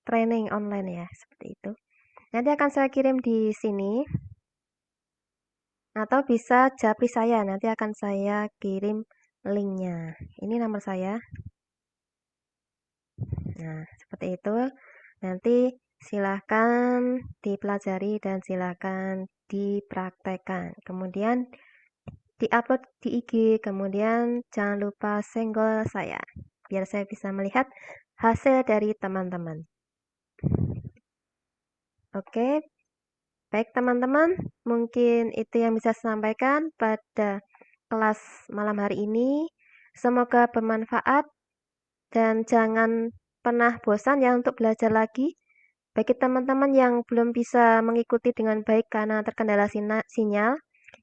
training online ya, seperti itu. Nanti akan saya kirim di sini. Atau bisa japri saya, nanti akan saya kirim linknya. Ini nomor saya. Nah, seperti itu. Nanti silahkan dipelajari dan silahkan dipraktekkan. Kemudian diupload di IG, kemudian jangan lupa senggol saya, biar saya bisa melihat hasil dari teman-teman. Oke, baik teman-teman, mungkin itu yang bisa saya sampaikan pada kelas malam hari ini. Semoga bermanfaat dan jangan pernah bosan ya untuk belajar lagi. Bagi teman-teman yang belum bisa mengikuti dengan baik karena terkendala sinyal,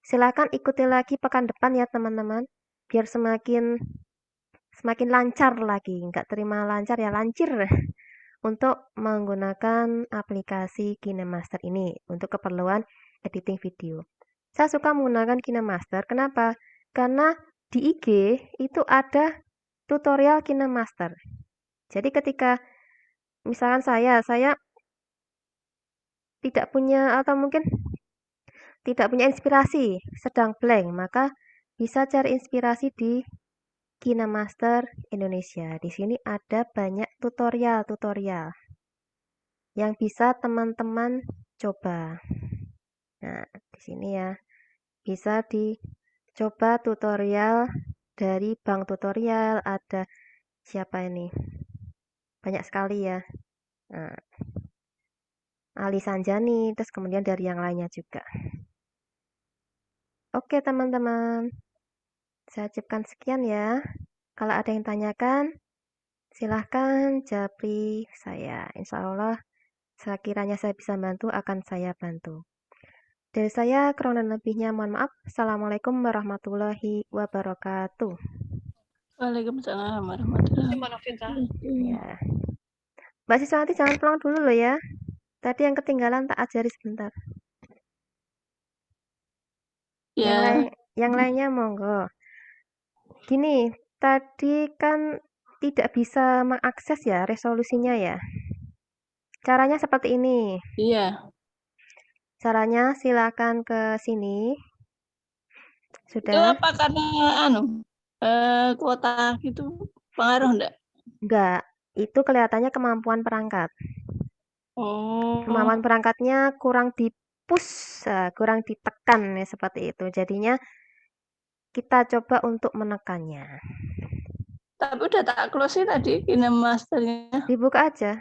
silakan ikuti lagi pekan depan ya teman-teman, biar semakin lancar lagi, nggak terima lancar ya lancir untuk menggunakan aplikasi KineMaster ini untuk keperluan editing video. Saya suka menggunakan KineMaster, kenapa? Karena di IG itu ada tutorial KineMaster. Jadi ketika misalkan saya tidak punya atau mungkin tidak punya inspirasi, sedang blank, maka bisa cari inspirasi di KineMaster Indonesia. Di sini ada banyak tutorial-tutorial yang bisa teman-teman coba. Nah, di sini ya, bisa dicoba tutorial dari Bank Tutorial, ada siapa ini? Banyak sekali ya. Nah, Ali Sanjani, terus kemudian dari yang lainnya juga. Oke teman-teman, saya ucapkan sekian ya. Kalau ada yang tanyakan, silahkan japri saya. Insya Allah, sekiranya saya bisa bantu, akan saya bantu. Dari saya, kurang dan lebihnya mohon maaf. Assalamualaikum warahmatullahi wabarakatuh. Waalaikumsalam warahmatullahi wabarakatuh. Ya. Mbak Siswanti jangan pulang dulu loh ya. Tadi yang ketinggalan tak ajari sebentar. Ya. Yang lainnya monggo. Gini, tadi kan tidak bisa mengakses ya resolusinya ya. Caranya seperti ini. Iya. Caranya silakan ke sini. Sudah. Itu apa karena kuota gitu pengaruh enggak? Enggak, itu kelihatannya kemampuan perangkat. Oh. Kemampuan perangkatnya kurang di-push, kurang ditekan ya seperti itu. Jadinya kita coba untuk menekannya. Tapi udah tak close sih tadi KineMaster-nya. Dibuka aja.